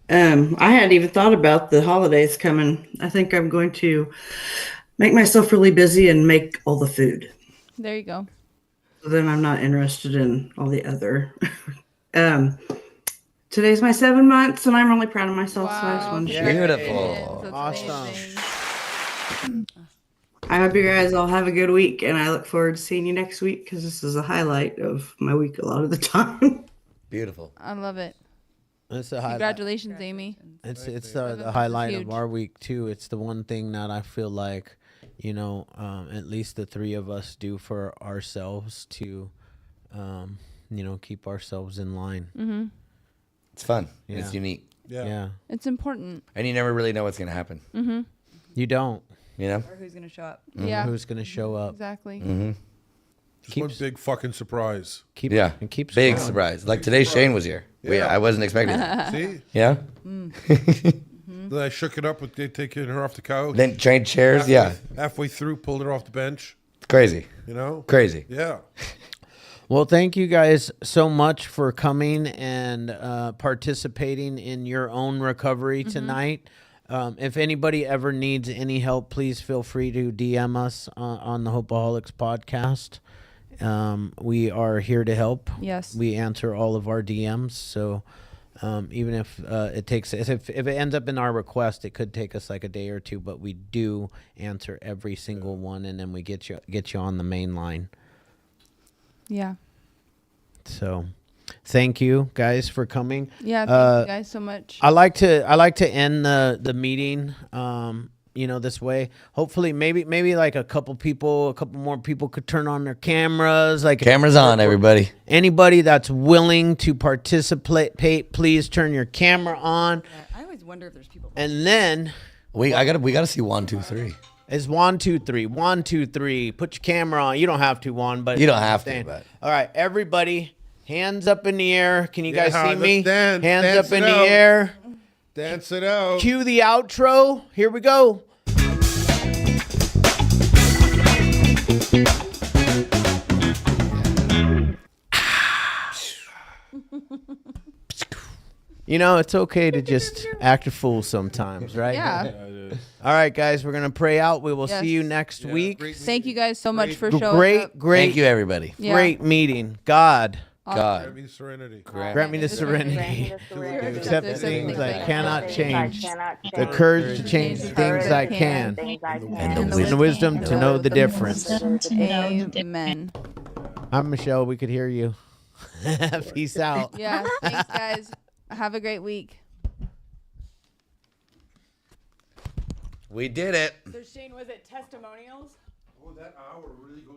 Speaker 14: I hadn't even thought about the holidays coming. I think I'm going to make myself really busy and make all the food.
Speaker 3: There you go.
Speaker 14: So then I'm not interested in all the other. Today's my 7 months, and I'm really proud of myself. So I just wanted to share.
Speaker 4: Beautiful.
Speaker 1: Awesome.
Speaker 14: I hope you guys all have a good week, and I look forward to seeing you next week because this is a highlight of my week a lot of the time.
Speaker 4: Beautiful.
Speaker 3: I love it.
Speaker 1: It's a highlight.
Speaker 3: Congratulations, Amy.
Speaker 1: It's the highlight of our week too. It's the one thing that I feel like, at least the 3 of us do for ourselves to, keep ourselves in line.
Speaker 3: Mm-hmm.
Speaker 4: It's fun.
Speaker 1: Yeah.
Speaker 4: It's unique.
Speaker 1: Yeah.
Speaker 3: It's important.
Speaker 4: And you never really know what's going to happen.
Speaker 3: Mm-hmm.
Speaker 1: You don't.
Speaker 6: Or who's going to show up.
Speaker 4: Mm-hmm.
Speaker 3: Yeah.
Speaker 1: Who's going to show up?
Speaker 3: Exactly.
Speaker 4: Mm-hmm.
Speaker 2: Just one big fucking surprise.
Speaker 1: Keep
Speaker 4: big
Speaker 1: going.
Speaker 4: surprise. Like today, Shane was here.
Speaker 2: Yeah.
Speaker 4: I wasn't expecting that.
Speaker 2: See?
Speaker 4: Yeah.
Speaker 2: Then I shook it up with taking her off the couch.
Speaker 4: Then trade chairs.
Speaker 2: Halfway through, pulled her off the bench.
Speaker 4: It's crazy. Crazy.
Speaker 2: Yeah.
Speaker 1: Well, thank you guys so much for coming and participating in your own recovery tonight. If anybody ever needs any help, please feel free to DM us on the Hopeaholics podcast. We are here to help.
Speaker 3: Yes.
Speaker 1: We answer all of our DMs. So even if it takes, if it ends up in our request, it could take us like a day or 2, but we do answer every single one, and then we get you on the main line.
Speaker 3: Yeah.
Speaker 1: So, thank you guys for coming.
Speaker 3: Yeah, thank you guys so much.
Speaker 1: I like to end the meeting this way. Hopefully maybe like a couple more people could turn on their cameras. Like
Speaker 4: Cameras on, everybody.
Speaker 1: Anybody that's willing to participate, please turn your camera on.
Speaker 6: I always wonder if there's people.
Speaker 1: And then
Speaker 4: we gotta see 1, 2, 3.
Speaker 1: It's 1, 2, 3. 1, 2, 3. Put your camera on. You don't have to, Juan, but
Speaker 4: You don't have to, but
Speaker 1: all right, everybody, hands up in the air. Can you guys see
Speaker 2: let's
Speaker 1: me?
Speaker 2: dance
Speaker 1: Hands up in
Speaker 2: it
Speaker 1: the
Speaker 2: out.
Speaker 1: air.
Speaker 2: Dance it out.
Speaker 1: Cue the outro. Here we go. You know, it's okay to just act a fool sometimes, right?
Speaker 3: Yeah.
Speaker 1: All right, guys, we're gonna pray out. We will see you
Speaker 3: Yes.
Speaker 1: next week.
Speaker 3: Thank you guys so much for showing up.
Speaker 1: Great.
Speaker 4: Thank you, everybody.
Speaker 3: Yeah.
Speaker 1: Great meeting. God.
Speaker 4: God.
Speaker 2: Grant me the serenity.
Speaker 1: Grant me the serenity to accept the things I cannot change, the
Speaker 3: the
Speaker 1: courage to change the things I can, and the wisdom to know the difference.
Speaker 3: Amen.
Speaker 1: I'm Michelle. We could hear you. Peace out.
Speaker 3: Yeah. Thanks, guys. Have a great week.
Speaker 4: We did it.
Speaker 6: So Shane, was it testimonials?
Speaker 2: Oh, that hour really goes.